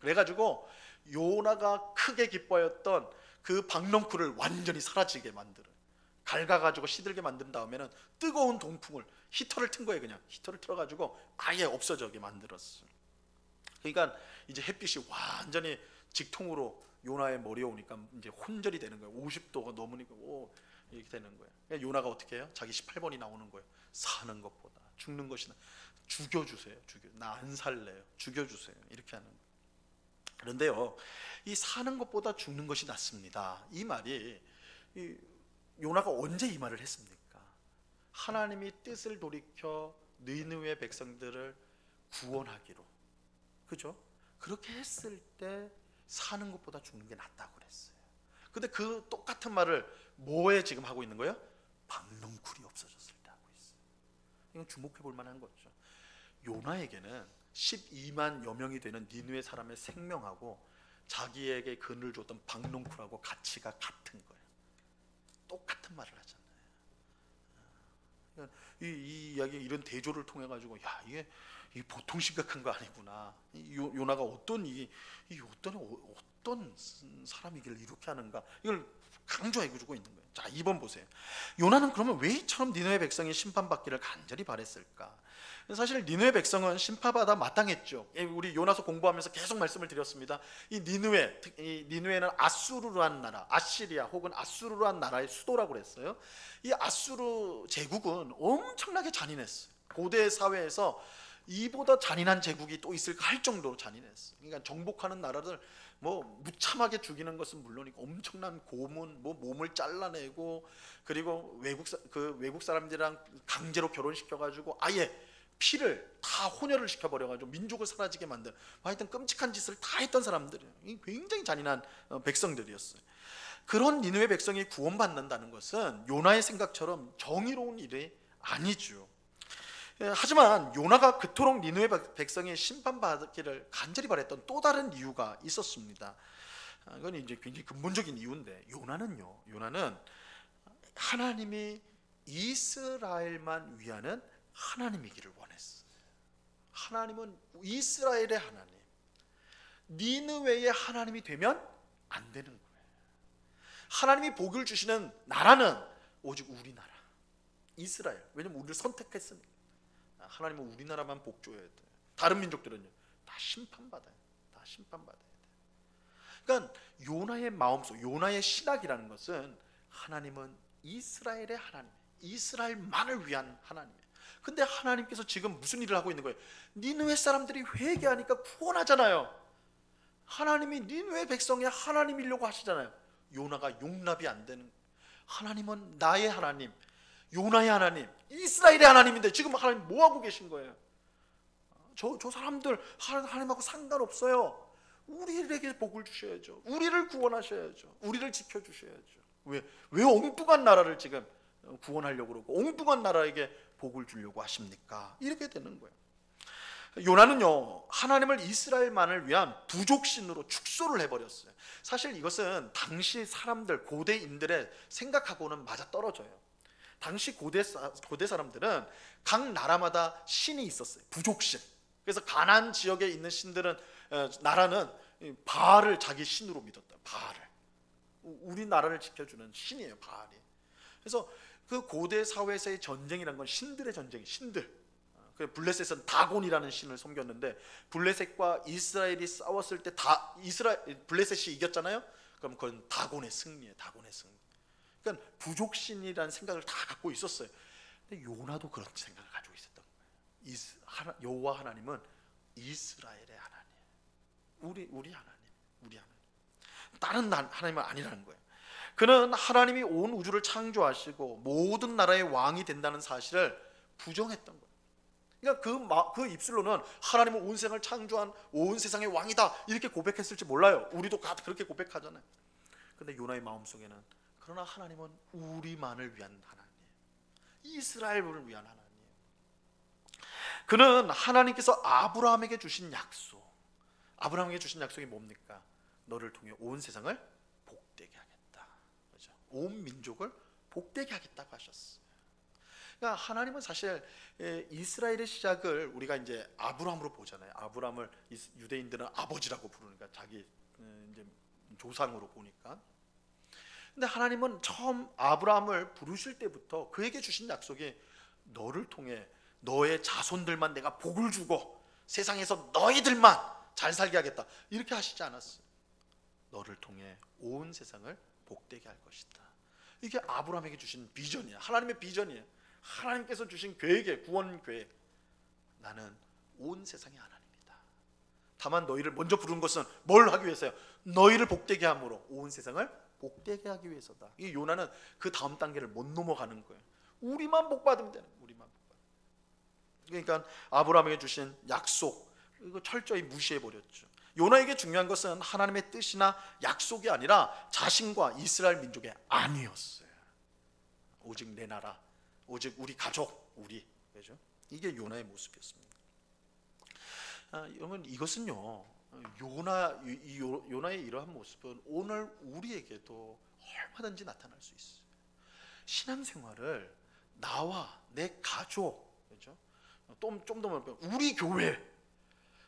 그래가지고 요나가 크게 기뻐했던 그 박넝쿨을 완전히 사라지게 만들어요. 갈가가지고 시들게 만든 다음에는 뜨거운 동풍을 히터를 튼 거예요. 그냥 히터를 틀어가지고 아예 없어지게 만들었어요. 그러니까 이제 햇빛이 완전히 직통으로 요나의 머리에 오니까 이제 혼절이 되는 거예요. 50도가 넘으니까 이렇게 되는 거예요. 그러니까 요나가 어떻게 해요? 자기 18번이 나오는 거예요. 사는 것보다 죽는 것이 죽여주세요. 나 안 살래요. 죽여주세요. 이렇게 하는 거예요. 그런데요, 이 사는 것보다 죽는 것이 낫습니다. 이 말이 요나가 언제 이 말을 했습니까? 하나님이 뜻을 돌이켜 느느웨 백성들을 구원하기로, 그죠? 그렇게 했을 때 사는 것보다 죽는 게 낫다고 그랬어요. 근데 그 똑같은 말을 뭐에 지금 하고 있는 거예요? 박넝쿨이 없어졌을 때 하고 있어요. 이건 주목해 볼 만한 거죠. 요나에게는 12만여 명이 되는 니느웨 사람의 생명하고 자기에게 근을 줬던 박넝쿨하고 가치가 같은 거예요. 똑같은 말을 하잖아요. 이 이야기 이런 대조를 통해 가지고 야, 이게 보통 심각한 거 아니구나. 요나가 어떤 사람이길래 이렇게 하는가, 이걸 강조해 주고 있는 거예요. 자, 2번 보세요. 요나는 그러면 왜 이처럼 니느웨 백성이 심판받기를 간절히 바랬을까? 사실 니느웨 백성은 심판받아 마땅했죠. 우리 요나서 공부하면서 계속 말씀을 드렸습니다. 이 니느웨는 아수르라는 나라, 아시리아 혹은 아수르라는 나라의 수도라고 그랬어요. 이 아수르 제국은 엄청나게 잔인했어요. 고대 사회에서 이보다 잔인한 제국이 또 있을까 할 정도로 잔인했어요. 그러니까 정복하는 나라들 무참하게 죽이는 것은 물론이고 엄청난 고문, 몸을 잘라내고, 그리고 외국 사람들이랑 강제로 결혼시켜가지고 아예 피를 다 혼혈을 시켜버려가지고 민족을 사라지게 만든, 하여튼 끔찍한 짓을 다 했던 사람들이에요. 굉장히 잔인한 백성들이었어요. 그런 니느웨 백성이 구원받는다는 것은 요나의 생각처럼 정의로운 일이 아니죠. 하지만 요나가 그토록 니느웨 백성이 심판받기를 간절히 바랬던 또 다른 이유가 있었습니다. 이건 이제 굉장히 근본적인 이유인데, 요나는 하나님이 이스라엘만 위하는 하나님이기를 원했어요. 하나님은 이스라엘의 하나님, 니느웨의 하나님이 되면 안 되는 거예요. 하나님이 복을 주시는 나라는 오직 우리나라, 이스라엘. 왜냐면 우리를 선택했으니까. 하나님은 우리나라만 복 줘야 돼요. 다른 민족들은요, 다 심판받아야 돼. 그러니까 요나의 마음속, 요나의 신학이라는 것은 하나님은 이스라엘의 하나님, 이스라엘만을 위한 하나님이에요. 근데 하나님께서 지금 무슨 일을 하고 있는 거예요? 니느웨 사람들이 회개하니까 구원하잖아요. 하나님이 니느웨 백성의 하나님이려고 하시잖아요. 요나가 용납이 안 되는 거예요. 하나님은 나의 하나님, 요나의 하나님, 이스라엘의 하나님인데 지금 하나님 뭐 하고 계신 거예요? 저 사람들 하나님하고 상관없어요. 우리에게 복을 주셔야죠. 우리를 구원하셔야죠. 우리를 지켜주셔야죠. 왜 엉뚱한 나라를 지금 구원하려고 그러고 엉뚱한 나라에게 복을 주려고 하십니까? 이렇게 되는 거예요. 요나는요, 하나님을 이스라엘만을 위한 부족신으로 축소를 해버렸어요. 사실 이것은 당시 사람들, 고대인들의 생각하고는 맞아떨어져요. 당시 고대 사람들은 각 나라마다 신이 있었어요. 부족신. 그래서 가나안 지역에 있는 신들은 나라는 바알을 자기 신으로 믿었다. 바알을. 우리 나라를 지켜주는 신이에요, 바알이. 그래서 그 고대 사회에서의 전쟁이란 건 신들의 전쟁이, 신들. 블레셋은 다곤이라는 신을 섬겼는데 블레셋과 이스라엘이 싸웠을 때 블레셋이 이겼잖아요. 그럼 그건 다곤의 승리예요. 다곤의 승리. 그러니까 부족신이라는 생각을 다 갖고 있었어요. 근데 요나도 그런 생각을 가지고 있었던 거예요. 여호와 하나님은 이스라엘의 하나님, 우리 하나님, 우리 하나님. 다른 하나님은 아니라는 거예요. 그는 하나님이 온 우주를 창조하시고 모든 나라의 왕이 된다는 사실을 부정했던 거예요. 그러니까 그 입술로는 하나님은 온 세상을 창조한 온 세상의 왕이다 이렇게 고백했을지 몰라요. 우리도 그렇게 고백하잖아요. 근데 요나의 마음속에는 그러나 하나님은 우리만을 위한 하나님, 이스라엘을 위한 하나님. 그는 하나님께서 아브라함에게 주신 약속, 아브라함에게 주신 약속이 뭡니까? 너를 통해 온 세상을 복되게 하겠다. 그렇죠? 온 민족을 복되게 하겠다고 하셨어요. 그러니까 하나님은 사실 이스라엘의 시작을 우리가 이제 아브라함으로 보잖아요. 아브라함을 유대인들은 아버지라고 부르니까 자기 이제 조상으로 보니까. 근데 하나님은 처음 아브라함을 부르실 때부터 그에게 주신 약속이 너를 통해 너의 자손들만 내가 복을 주고 세상에서 너희들만 잘 살게 하겠다 이렇게 하시지 않았어요. 너를 통해 온 세상을 복되게 할 것이다. 이게 아브라함에게 주신 비전이야. 하나님의 비전이에요. 하나님께서 주신 계획의 구원 계획. 나는 온 세상의 하나님이다. 다만 너희를 먼저 부른 것은 뭘 하기 위해서요? 너희를 복되게 함으로 온 세상을 복되게 하기 위해서다. 이 요나는 그 다음 단계를 못 넘어가는 거예요. 우리만 복 받으면 되는 거예요. 우리만 복 받으면. 그러니까 아브라함에게 주신 약속 이거 철저히 무시해 버렸죠. 요나에게 중요한 것은 하나님의 뜻이나 약속이 아니라 자신과 이스라엘 민족의 안위였어요. 오직 내 나라, 오직 우리 가족, 우리. 그죠? 이게 요나의 모습이었습니다. 여러분 이것은요, 요나의 이러한 모습은 오늘 우리에게도 얼마든지 나타날 수 있어요. 신앙생활을 나와 내 가족, 그죠? 좀 더 말하면 우리 교회,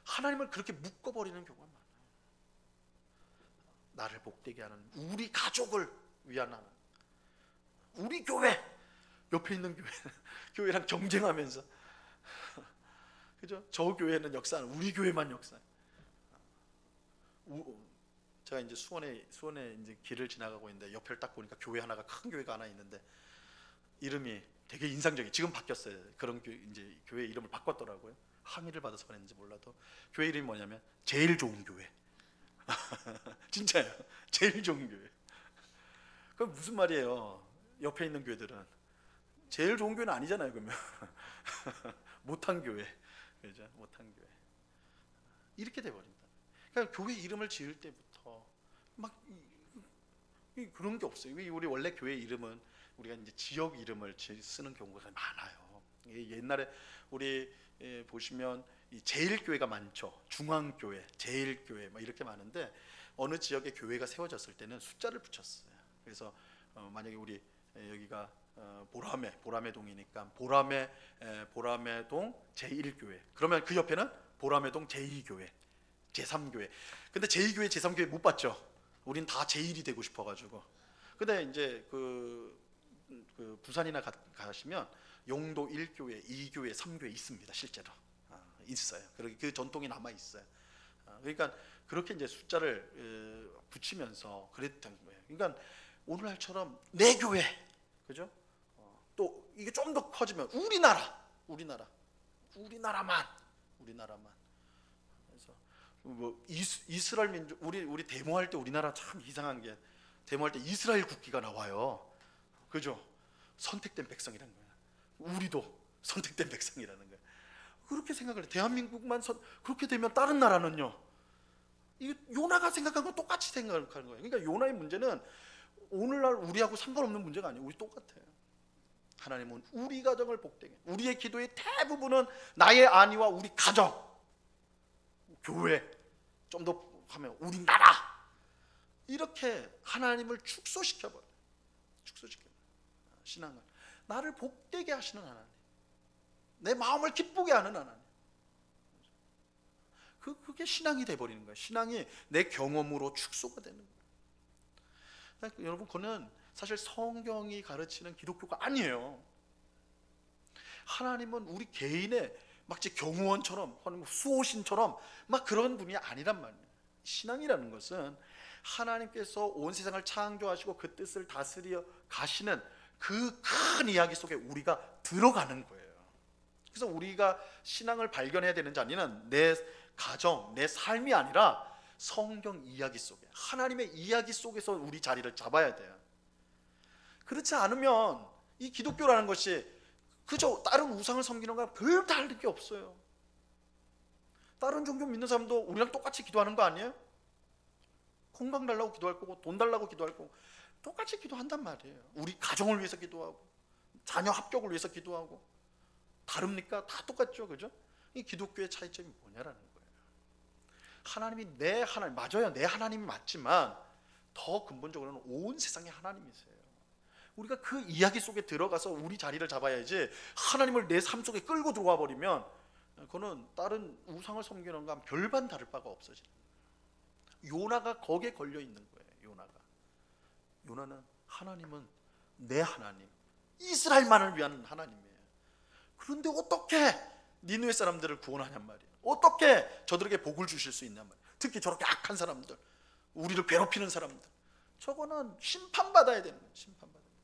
하나님을 그렇게 묶어버리는 경우가 많아요. 나를 복되게 하는 우리 가족을 위한 하나님, 우리 교회, 옆에 있는 교회랑 경쟁하면서 그죠? 저 교회는 역사하는 우리 교회만 역사. 제가 이제 수원에 이제 길을 지나가고 있는데 옆을 딱 보니까 교회 하나가 큰 교회가 하나 있는데 이름이 되게 인상적이. 지금 바뀌었어요. 그런 이제 교회 이름을 바꿨더라고요. 항의를 받아서 그랬는지 몰라도 교회 이름이 뭐냐면 제일 좋은 교회. 진짜요. 제일 좋은 교회. 그럼 무슨 말이에요? 옆에 있는 교회들은 제일 좋은 교회는 아니잖아요. 그러면 못한 교회, 그죠? 못한 교회. 이렇게 돼버린다. 그러니까 교회 이름을 지을 때부터 막 그런 게 없어요. 우리 원래 교회 이름은 우리가 이제 지역 이름을 쓰는 경우가 많아요. 옛날에 우리 보시면 이 제일교회가 많죠. 중앙교회, 제일교회 막 이렇게 많은데 어느 지역에 교회가 세워졌을 때는 숫자를 붙였어요. 그래서 만약에 우리 여기가 보라매동이니까 보라매동 제1교회. 그러면 그 옆에는 보라매동 제2교회, 제3교회. 근데 제2교회, 제3교회 못 봤죠. 우린 다 제1이 되고 싶어가지고. 근데 이제 그 부산이나 가시면 용도 1교회, 2교회, 3교회 있습니다. 실제로 있어요. 그 전통이 남아 있어요. 그러니까 그렇게 이제 숫자를 붙이면서 그랬던 거예요. 그러니까 오늘날처럼 내 교회, 그죠? 또 이게 좀 더 커지면 우리나라만. 그래서 뭐 이스라엘 민족, 우리 데모할 때 우리나라 참 이상한 게 데모할 때 이스라엘 국기가 나와요. 그죠? 선택된 백성이라는 거예요. 우리도 선택된 백성이라는 거예요. 그렇게 생각을 해. 대한민국만 그렇게 되면 다른 나라는요. 이 요나가 생각한 건 똑같이 생각하는 거예요. 그러니까 요나의 문제는 오늘날 우리하고 상관없는 문제가 아니에요. 우리 똑같아요. 하나님은 우리 가정을 복되게. 우리의 기도의 대부분은 나의 안위와 우리 가정, 교회, 좀 더 하면 우리나라 이렇게 하나님을 축소시켜버려요. 신앙은 나를 복되게 하시는 하나님, 내 마음을 기쁘게 하는 하나님. 그게 신앙이 돼버리는 거예요. 신앙이 내 경험으로 축소가 되는 거예요. 그러니까 여러분, 그거는 사실 성경이 가르치는 기독교가 아니에요. 하나님은 우리 개인의 마치 경호원처럼, 수호신처럼 막 그런 분이 아니란 말이에요. 신앙이라는 것은 하나님께서 온 세상을 창조하시고 그 뜻을 다스려 가시는 그 큰 이야기 속에 우리가 들어가는 거예요. 그래서 우리가 신앙을 발견해야 되는 자리는 내 가정, 내 삶이 아니라 성경 이야기 속에, 하나님의 이야기 속에서 우리 자리를 잡아야 돼요. 그렇지 않으면 이 기독교라는 것이 그저 다른 우상을 섬기는 거랑 별 다를 게 없어요. 다른 종교 믿는 사람도 우리랑 똑같이 기도하는 거 아니에요? 건강 달라고 기도할 거고 돈 달라고 기도할 거고 똑같이 기도한단 말이에요. 우리 가정을 위해서 기도하고 자녀 합격을 위해서 기도하고 다릅니까? 다 똑같죠, 그죠? 이 기독교의 차이점이 뭐냐라는 거예요. 하나님이 내 하나님, 맞아요, 내 하나님이 맞지만 더 근본적으로는 온 세상의 하나님이세요. 우리가 그 이야기 속에 들어가서 우리 자리를 잡아야지, 하나님을 내 삶 속에 끌고 들어와 버리면 그거는 다른 우상을 섬기는 거랑 별반 다를 바가 없어지는 거예요. 요나가 거기에 걸려 있는 거예요. 요나는 하나님은 내 하나님, 이스라엘만을 위한 하나님이에요. 그런데 어떻게 니느웨 사람들을 구원하냔 말이에요. 어떻게 저들에게 복을 주실 수 있냔 말이에요. 특히 저렇게 악한 사람들, 우리를 괴롭히는 사람들, 저거는 심판받아야 되는 거예요. 심판받아야 돼요.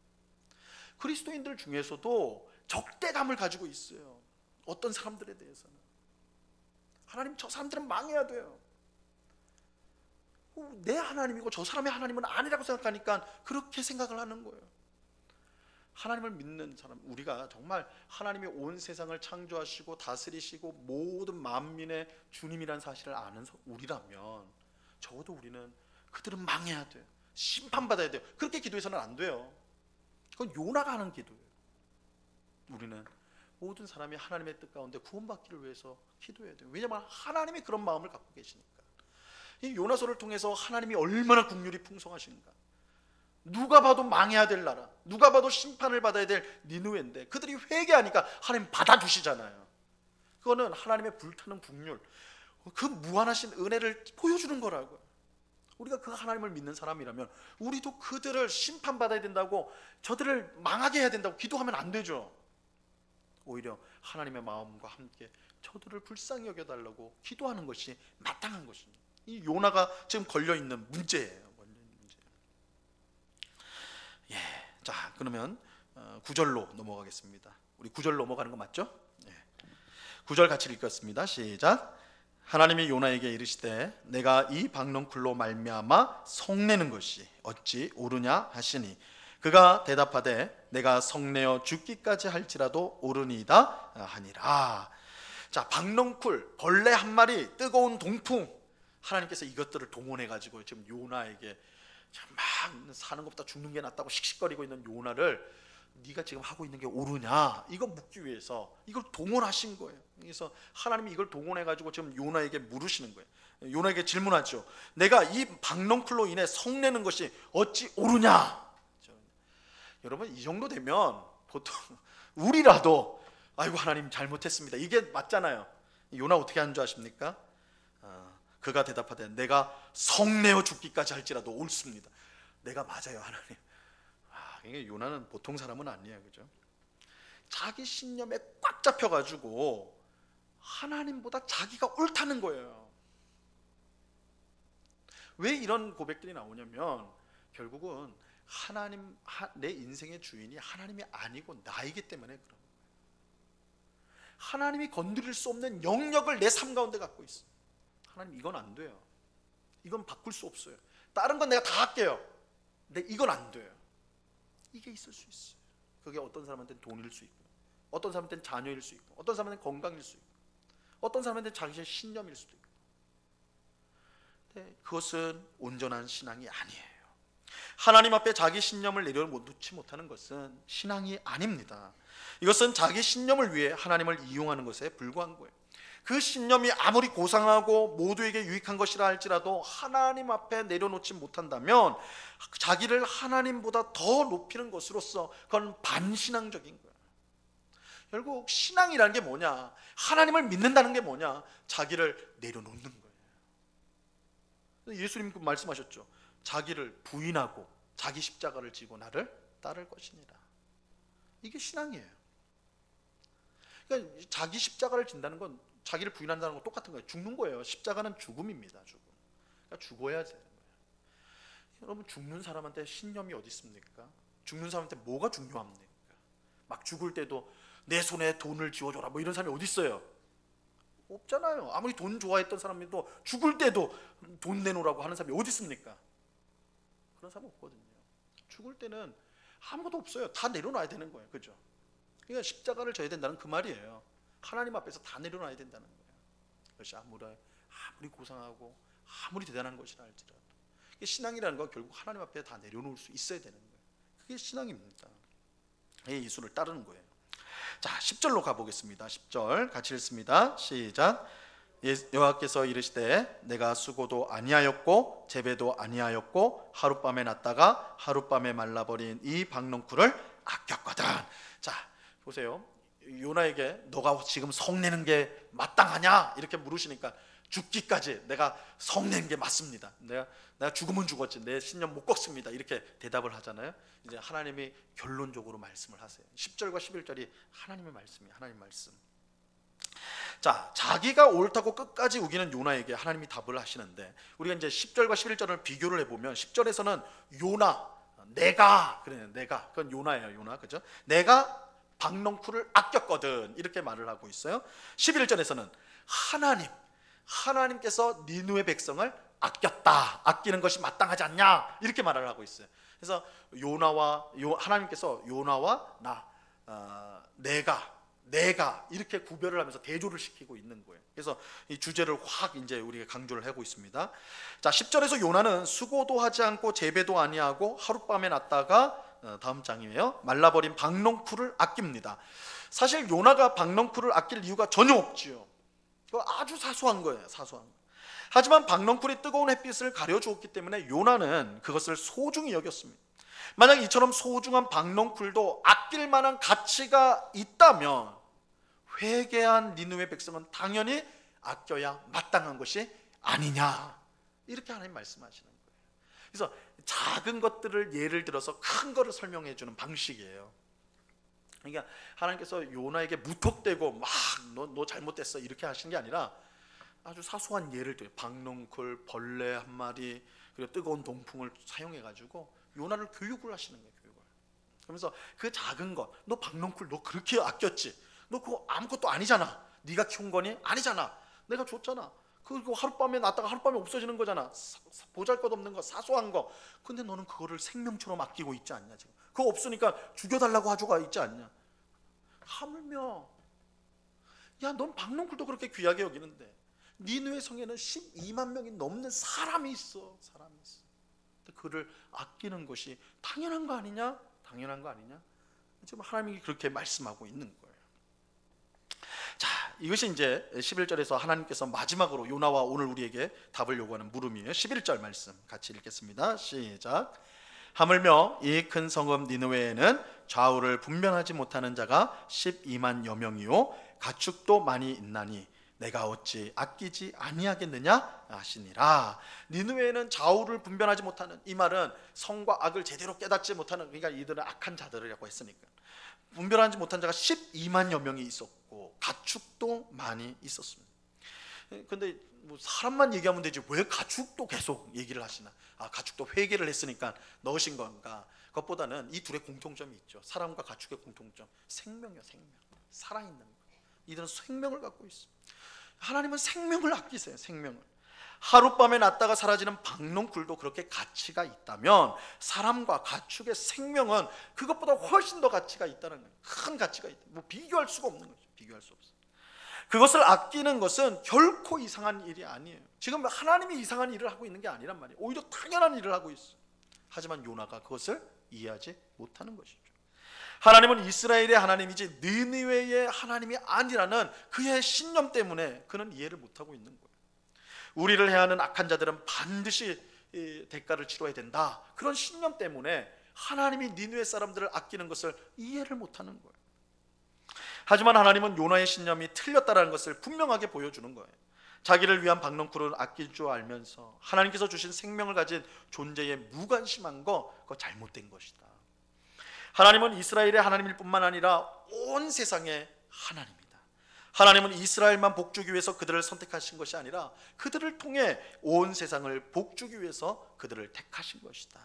그리스도인들 중에서도 적대감을 가지고 있어요. 어떤 사람들에 대해서는 하나님, 저 사람들은 망해야 돼요. 내 하나님이고 저 사람의 하나님은 아니라고 생각하니까 그렇게 생각을 하는 거예요. 하나님을 믿는 사람, 우리가 정말 하나님이 온 세상을 창조하시고 다스리시고 모든 만민의 주님이라는 사실을 아는 우리라면 적어도 우리는 그들은 망해야 돼요. 심판받아야 돼요. 그렇게 기도해서는 안 돼요. 그건 요나가 하는 기도예요. 우리는 모든 사람이 하나님의 뜻 가운데 구원받기를 위해서 기도해야 돼요. 왜냐하면 하나님이 그런 마음을 갖고 계시니까. 이 요나서를 통해서 하나님이 얼마나 긍휼이 풍성하신가. 누가 봐도 망해야 될 나라, 누가 봐도 심판을 받아야 될 니느웨인데 그들이 회개하니까 하나님 받아주시잖아요. 그거는 하나님의 불타는 긍휼, 그 무한하신 은혜를 보여주는 거라고요. 우리가 그 하나님을 믿는 사람이라면 우리도 그들을 심판받아야 된다고, 저들을 망하게 해야 된다고 기도하면 안 되죠. 오히려 하나님의 마음과 함께 저들을 불쌍히 여겨달라고 기도하는 것이 마땅한 것입니다. 이 요나가 지금 걸려있는 문제예요. 예, 자, 그러면 9절로 넘어가겠습니다. 우리 9절 넘어가는 거 맞죠? 예. 9절 같이 읽겠습니다. 시작. 하나님이 요나에게 이르시되 내가 이 박넝쿨로 말미암아 성내는 것이 어찌 옳으냐 하시니 그가 대답하되 내가 성내어 죽기까지 할지라도 옳으니이다 하니라. 자, 박넝쿨, 벌레 한 마리, 뜨거운 동풍, 하나님께서 이것들을 동원해 가지고 지금 요나에게 막 사는 것보다 죽는 게 낫다고 씩씩거리고 있는 요나를 네가 지금 하고 있는 게 옳으냐, 이거 묻기 위해서 이걸 동원하신 거예요. 그래서 하나님이 이걸 동원해 가지고 지금 요나에게 물으시는 거예요. 요나에게 질문하죠. 내가 이 박넝쿨로 인해 성내는 것이 어찌 옳으냐. 여러분, 이 정도 되면 보통 우리라도 아이고 하나님 잘못했습니다, 이게 맞잖아요. 요나 어떻게 하는 줄 아십니까? 그가 대답하되 내가 성내어 죽기까지 할지라도 옳습니다. 내가 맞아요, 하나님. 이게 요나는 보통 사람은 아니에요, 그죠? 자기 신념에 꽉 잡혀가지고 하나님보다 자기가 옳다는 거예요. 왜 이런 고백들이 나오냐면 결국은 하나님, 내 인생의 주인이 하나님이 아니고 나이기 때문에 그런 거예요. 하나님이 건드릴 수 없는 영역을 내 삶 가운데 갖고 있어. 하나님, 이건 안 돼요. 이건 바꿀 수 없어요. 다른 건 내가 다 할게요. 근데 이건 안 돼요. 이게 있을 수 있어요. 그게 어떤 사람한테는 돈일 수 있고, 어떤 사람한테는 자녀일 수 있고, 어떤 사람한테는 건강일 수 있고, 어떤 사람한테는 자기의 신념일 수도 있고. 근데 그것은 온전한 신앙이 아니에요. 하나님 앞에 자기 신념을 내려놓지 못하는 것은 신앙이 아닙니다. 이것은 자기 신념을 위해 하나님을 이용하는 것에 불과한 거예요. 그 신념이 아무리 고상하고 모두에게 유익한 것이라 할지라도 하나님 앞에 내려놓지 못한다면 자기를 하나님보다 더 높이는 것으로서 그건 반신앙적인 거예요. 결국 신앙이라는 게 뭐냐, 하나님을 믿는다는 게 뭐냐, 자기를 내려놓는 거예요. 예수님 말씀하셨죠. 자기를 부인하고 자기 십자가를 지고 나를 따를 것이니라. 이게 신앙이에요. 그러니까 자기 십자가를 진다는 건 자기를 부인한다는 건 똑같은 거예요. 죽는 거예요. 십자가는 죽음입니다. 죽음. 그러니까 죽어야 되는 거예요. 여러분, 죽는 사람한테 신념이 어디 있습니까? 죽는 사람한테 뭐가 중요합니까? 막 죽을 때도 내 손에 돈을 쥐어줘라 뭐 이런 사람이 어디 있어요? 없잖아요. 아무리 돈 좋아했던 사람도 죽을 때도 돈 내놓으라고 하는 사람이 어디 있습니까? 그런 사람 없거든요. 죽을 때는 아무것도 없어요. 다 내려놔야 되는 거예요. 그죠? 그러니까 십자가를 져야 된다는 그 말이에요. 하나님 앞에서 다 내려놔야 된다는 거예요. 그것이 아무리 고상하고 아무리 대단한 것이라 할지라도 신앙이라는 건 결국 하나님 앞에 다 내려놓을 수 있어야 되는 거예요. 그게 신앙입니다. 예수를 따르는 거예요. 자, 10절로 가보겠습니다. 10절 같이 읽습니다. 시작. 여호와께서 이르시되 내가 수고도 아니하였고 재배도 아니하였고 하룻밤에 났다가 하룻밤에 말라버린 이 박농쿨을 아꼈거든. 자, 보세요. 요나에게 너가 지금 성내는 게 마땅하냐 이렇게 물으시니까 죽기까지 내가 성내는 게 맞습니다. 내가 죽으면 죽었지 내 신념 못 꺾습니다. 이렇게 대답을 하잖아요. 이제 하나님이 결론적으로 말씀을 하세요. 10절과 11절이 하나님의 말씀이에요. 하나님 말씀. 자, 자기가 옳다고 끝까지 우기는 요나에게 하나님이 답을 하시는데, 우리가 이제 10절과 11절을 비교를 해보면 10절에서는 요나, 내가 그건 요나예요. 요나, 그죠? 내가 박농쿨을 아꼈거든 이렇게 말을 하고 있어요. 11절에서는 하나님께서 니느웨 백성을 아꼈다, 아끼는 것이 마땅하지 않냐 이렇게 말을 하고 있어요. 그래서 하나님께서 요나와 내가 이렇게 구별을 하면서 대조를 시키고 있는 거예요. 그래서 이 주제를 확 이제 우리가 강조를 하고 있습니다. 자, 10절에서 요나는 수고도 하지 않고 재배도 아니하고 하룻밤에 났다가 다음 장이에요. 말라버린 박농쿨을 아낍니다. 사실 요나가 박농쿨을 아낄 이유가 전혀 없지요. 그거 아주 사소한 거예요. 사소한 거. 하지만 박농쿨이 뜨거운 햇빛을 가려주었기 때문에 요나는 그것을 소중히 여겼습니다. 만약 이처럼 소중한 박농쿨도 아낄 만한 가치가 있다면 회개한 니느웨 백성은 당연히 아껴야 마땅한 것이 아니냐 이렇게 하나님 말씀하시는 거예요. 그래서 작은 것들을 예를 들어서 큰 거를 설명해 주는 방식이에요. 그러니까 하나님께서 요나에게 무턱대고 막 너 잘못됐어 이렇게 하시는 게 아니라 아주 사소한 예를 들어요. 박농쿨, 벌레 한 마리, 그리고 뜨거운 동풍을 사용해 가지고 요나를 교육을 하시는 거예요. 교육을. 그러면서 그 작은 것, 너 박농쿨 너 그렇게 아꼈지? 너 그거 아무것도 아니잖아. 네가 키운 거니? 아니잖아. 내가 줬잖아. 그거 하룻밤에 났다가 하룻밤에 없어지는 거잖아. 보잘것없는 거, 사소한 거. 근데 너는 그거를 생명처럼 아끼고 있지 않냐 지금? 그거 없으니까 죽여달라고 하조가 있지 않냐? 하물며 야, 넌 박농쿨도 그렇게 귀하게 여기는데 니느웨 성에는 12만 명이 넘는 사람이 있어. 그를 아끼는 것이 당연한 거 아니냐? 당연한 거 아니냐? 지금 하나님이 그렇게 말씀하고 있는 거예요. 자, 이것이 이제 11절에서 하나님께서 마지막으로 요나와 오늘 우리에게 답을 요구하는 물음이에요. 11절 말씀 같이 읽겠습니다. 시작. 하물며 이 큰 성읍 니느웨에는 좌우를 분별하지 못하는 자가 12만여 명이요 가축도 많이 있나니 내가 어찌 아끼지 아니하겠느냐 하시니라. 니느웨에는 좌우를 분별하지 못하는, 이 말은 성과 악을 제대로 깨닫지 못하는, 그러니까 이들은 악한 자들이라고 했으니까 분별하지 못한 자가 12만여 명이 있었고 가축도 많이 있었습니다. 근데 뭐 사람만 얘기하면 되지 왜 가축도 계속 얘기를 하시나? 가축도 회개를 했으니까 넣으신 건가? 그것보다는 이 둘의 공통점이 있죠. 사람과 가축의 공통점, 생명이요. 생명, 살아있는 거. 이들은 생명을 갖고 있어요. 하나님은 생명을 아끼세요. 생명을. 하룻밤에 났다가 사라지는 박농쿨도 그렇게 가치가 있다면 사람과 가축의 생명은 그것보다 훨씬 더 가치가 있다는 거예요. 큰 가치가 있다. 뭐 비교할 수가 없는 거죠. 비교할 수 없어요. 그것을 아끼는 것은 결코 이상한 일이 아니에요. 지금 하나님이 이상한 일을 하고 있는 게 아니란 말이에요. 오히려 당연한 일을 하고 있어요. 하지만 요나가 그것을 이해하지 못하는 것이죠. 하나님은 이스라엘의 하나님이지 느니웨의 하나님이 아니라는 그의 신념 때문에 그는 이해를 못하고 있는 거예요. 우리를 해하는 악한 자들은 반드시 대가를 치러야 된다. 그런 신념 때문에 하나님이 니느웨 사람들을 아끼는 것을 이해를 못하는 거예요. 하지만 하나님은 요나의 신념이 틀렸다라는 것을 분명하게 보여주는 거예요. 자기를 위한 박넝쿨을 아낄 줄 알면서 하나님께서 주신 생명을 가진 존재에 무관심한 거, 그거 잘못된 것이다. 하나님은 이스라엘의 하나님일 뿐만 아니라 온 세상의 하나님입니다. 하나님은 이스라엘만 복주기 위해서 그들을 선택하신 것이 아니라 그들을 통해 온 세상을 복주기 위해서 그들을 택하신 것이다.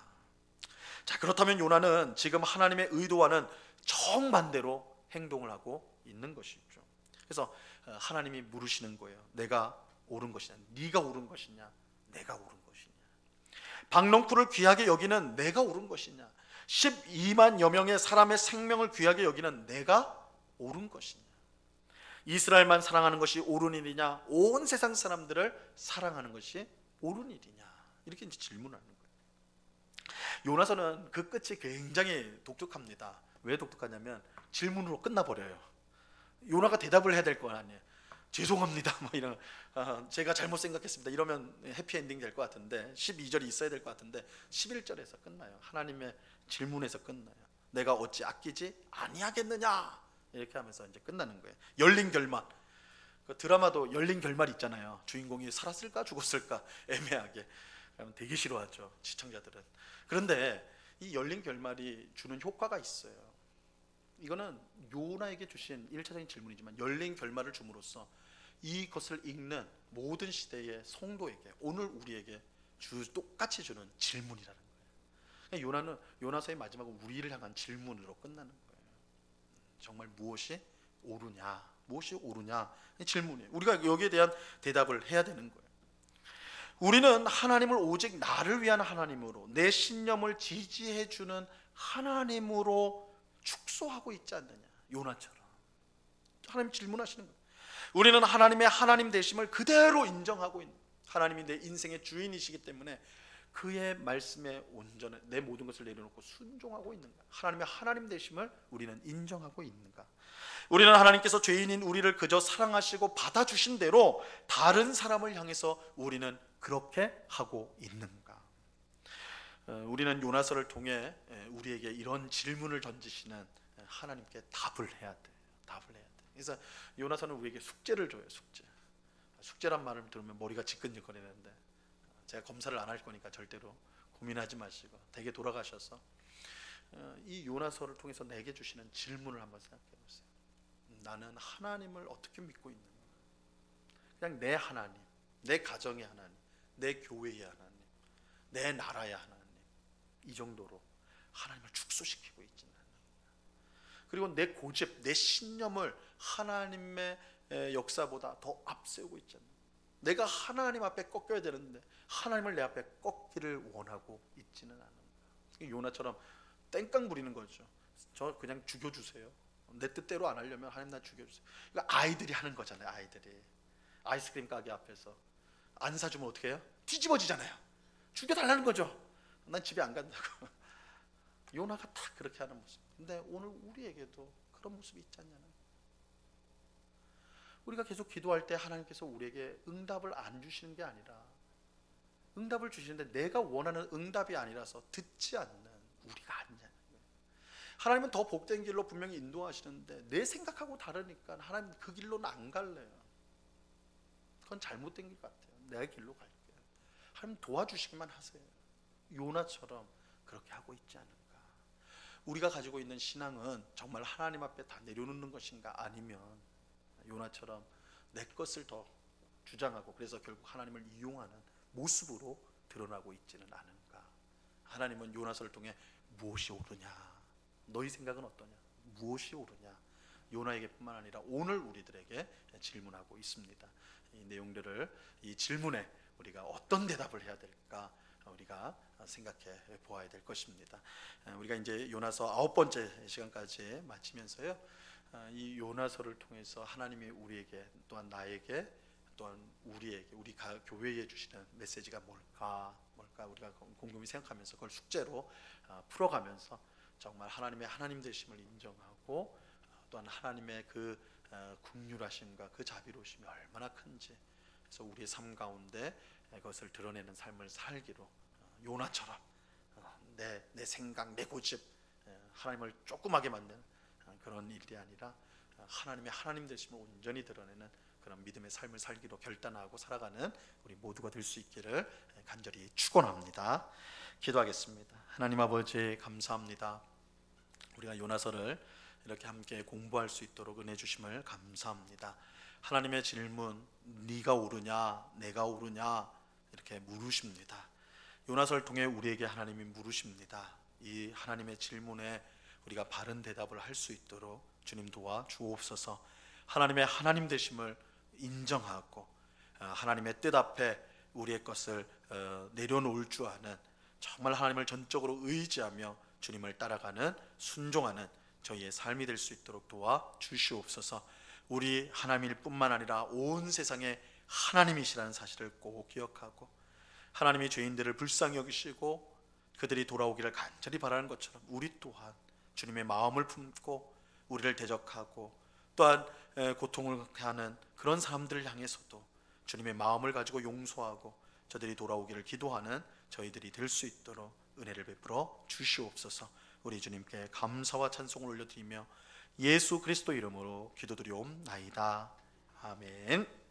자, 그렇다면 요나는 지금 하나님의 의도와는 정반대로 행동을 하고 있는 것이죠. 그래서 하나님이 물으시는 거예요. 내가 옳은 것이냐, 네가 옳은 것이냐, 내가 옳은 것이냐. 박넝쿨을 귀하게 여기는 내가 옳은 것이냐, 12만여 명의 사람의 생명을 귀하게 여기는 내가 옳은 것이냐, 이스라엘만 사랑하는 것이 옳은 일이냐, 온 세상 사람들을 사랑하는 것이 옳은 일이냐, 이렇게 이제 질문하는 거예요. 요나서는 그 끝이 굉장히 독특합니다. 왜 독특하냐면 질문으로 끝나버려요. 요나가 대답을 해야 될 거 아니에요. 죄송합니다, 뭐 이런, 제가 잘못 생각했습니다, 이러면 해피엔딩 될 것 같은데 12절이 있어야 될 것 같은데 11절에서 끝나요. 하나님의 질문에서 끝나요. 내가 어찌 아끼지 아니하겠느냐, 이렇게 하면서 이제 끝나는 거예요. 열린 결말. 그 드라마도 열린 결말 있잖아요. 주인공이 살았을까 죽었을까 애매하게, 그러면 되게 싫어하죠, 시청자들은. 그런데 이 열린 결말이 주는 효과가 있어요. 이거는 요나에게 주신 1차적인 질문이지만 열린 결말을 줌으로써 이것을 읽는 모든 시대의 성도에게, 오늘 우리에게 똑같이 주는 질문이라는 거예요. 요나는, 요나서의 마지막은 우리를 향한 질문으로 끝나는 거예요. 정말 무엇이 옳으냐, 무엇이 옳으냐, 질문이에요. 우리가 여기에 대한 대답을 해야 되는 거예요. 우리는 하나님을 오직 나를 위한 하나님으로, 내 신념을 지지해 주는 하나님으로 축소하고 있지 않느냐. 요나처럼 하나님 질문하시는 거예요. 우리는 하나님의 하나님 되심을 그대로 인정하고 있는, 하나님이 내 인생의 주인이시기 때문에 그의 말씀에 온전히 내 모든 것을 내려놓고 순종하고 있는가. 하나님의 하나님 되심을 우리는 인정하고 있는가. 우리는 하나님께서 죄인인 우리를 그저 사랑하시고 받아주신 대로 다른 사람을 향해서 우리는 그렇게 하고 있는가. 우리는 요나서를 통해 우리에게 이런 질문을 던지시는 하나님께 답을 해야 돼요. 답을 해야 돼요. 그래서 요나서는 우리에게 숙제를 줘요. 숙제란 말을 들으면 머리가 지끈지끈거리는데, 제가 검사를 안 할 거니까 절대로 고민하지 마시고 댁에 돌아가셔서 이 요나서를 통해서 내게 주시는 질문을 한번 생각해 보세요. 나는 하나님을 어떻게 믿고 있는가? 그냥 내 하나님, 내 가정의 하나님, 내 교회의 하나님, 내 나라의 하나님, 이 정도로 하나님을 축소시키고 있지는 않는가. 그리고 내 고집, 내 신념을 하나님의 역사보다 더 앞세우고 있잖아요. 내가 하나님 앞에 꺾여야 되는데 하나님을 내 앞에 꺾기를 원하고 있지는 않은가. 요나처럼 땡깡 부리는 거죠. 저 그냥 죽여주세요. 내 뜻대로 안 하려면 하나님 나 죽여주세요. 이거 아이들이 하는 거잖아요. 아이들이 아이스크림 가게 앞에서 안 사주면 어떻게 해요? 뒤집어지잖아요. 죽여달라는 거죠. 난 집에 안 간다고. 요나가 다 그렇게 하는 모습. 근데 오늘 우리에게도 그런 모습이 있지 않냐는. 우리가 계속 기도할 때 하나님께서 우리에게 응답을 안 주시는 게 아니라 응답을 주시는데 내가 원하는 응답이 아니라서 듣지 않는 우리가 아니냐는 거예요. 하나님은 더 복된 길로 분명히 인도하시는데 내 생각하고 다르니까 하나님 그 길로는 안 갈래요. 그건 잘못된 길 같아요. 내 길로 갈게요. 하나님 도와주시기만 하세요. 요나처럼 그렇게 하고 있지 않은가. 우리가 가지고 있는 신앙은 정말 하나님 앞에 다 내려놓는 것인가, 아니면 요나처럼 내 것을 더 주장하고 그래서 결국 하나님을 이용하는 모습으로 드러나고 있지는 않은가. 하나님은 요나서를 통해 무엇이 옳으냐, 너희 생각은 어떠냐, 무엇이 옳으냐, 요나에게 뿐만 아니라 오늘 우리들에게 질문하고 있습니다. 이 내용들을, 이 질문에 우리가 어떤 대답을 해야 될까 우리가 생각해 보아야 될 것입니다. 우리가 이제 요나서 9번째 시간까지 마치면서요, 이 요나서를 통해서 하나님이 우리에게, 또한 나에게, 또한 우리에게, 우리 교회에 주시는 메시지가 뭘까 우리가 곰곰이 생각하면서 그걸 숙제로 풀어가면서 정말 하나님의 하나님 되심을 인정하고 또한 하나님의 그 긍휼하심과 그 자비로우심이 얼마나 큰지, 그래서 우리의 삶 가운데 그것을 드러내는 삶을 살기로, 요나처럼 내 생각, 내 고집, 하나님을 조그맣게 만드는 그런 일이 아니라 하나님의 하나님 되심을 온전히 드러내는 그런 믿음의 삶을 살기로 결단하고 살아가는 우리 모두가 될 수 있기를 간절히 축원합니다. 기도하겠습니다. 하나님 아버지 감사합니다. 우리가 요나서를 이렇게 함께 공부할 수 있도록 은혜 주심을 감사합니다. 하나님의 질문, 네가 옳으냐 내가 옳으냐 이렇게 물으십니다. 요나서를 통해 우리에게 하나님이 물으십니다. 이 하나님의 질문에 우리가 바른 대답을 할 수 있도록 주님 도와 주옵소서. 하나님의 하나님 되심을 인정하고 하나님의 뜻 앞에 우리의 것을 내려놓을 줄 아는, 정말 하나님을 전적으로 의지하며 주님을 따라가는 순종하는 저희의 삶이 될 수 있도록 도와 주시옵소서. 우리 하나님일 뿐만 아니라 온 세상에 하나님이시라는 사실을 꼭 기억하고 하나님이 죄인들을 불쌍히 여기시고 그들이 돌아오기를 간절히 바라는 것처럼 우리 또한 주님의 마음을 품고 우리를 대적하고 또한 고통을 하는 그런 사람들을 향해서도 주님의 마음을 가지고 용서하고 저들이 돌아오기를 기도하는 저희들이 될 수 있도록 은혜를 베풀어 주시옵소서. 우리 주님께 감사와 찬송을 올려드리며 예수 그리스도 이름으로 기도드리옵나이다. 아멘.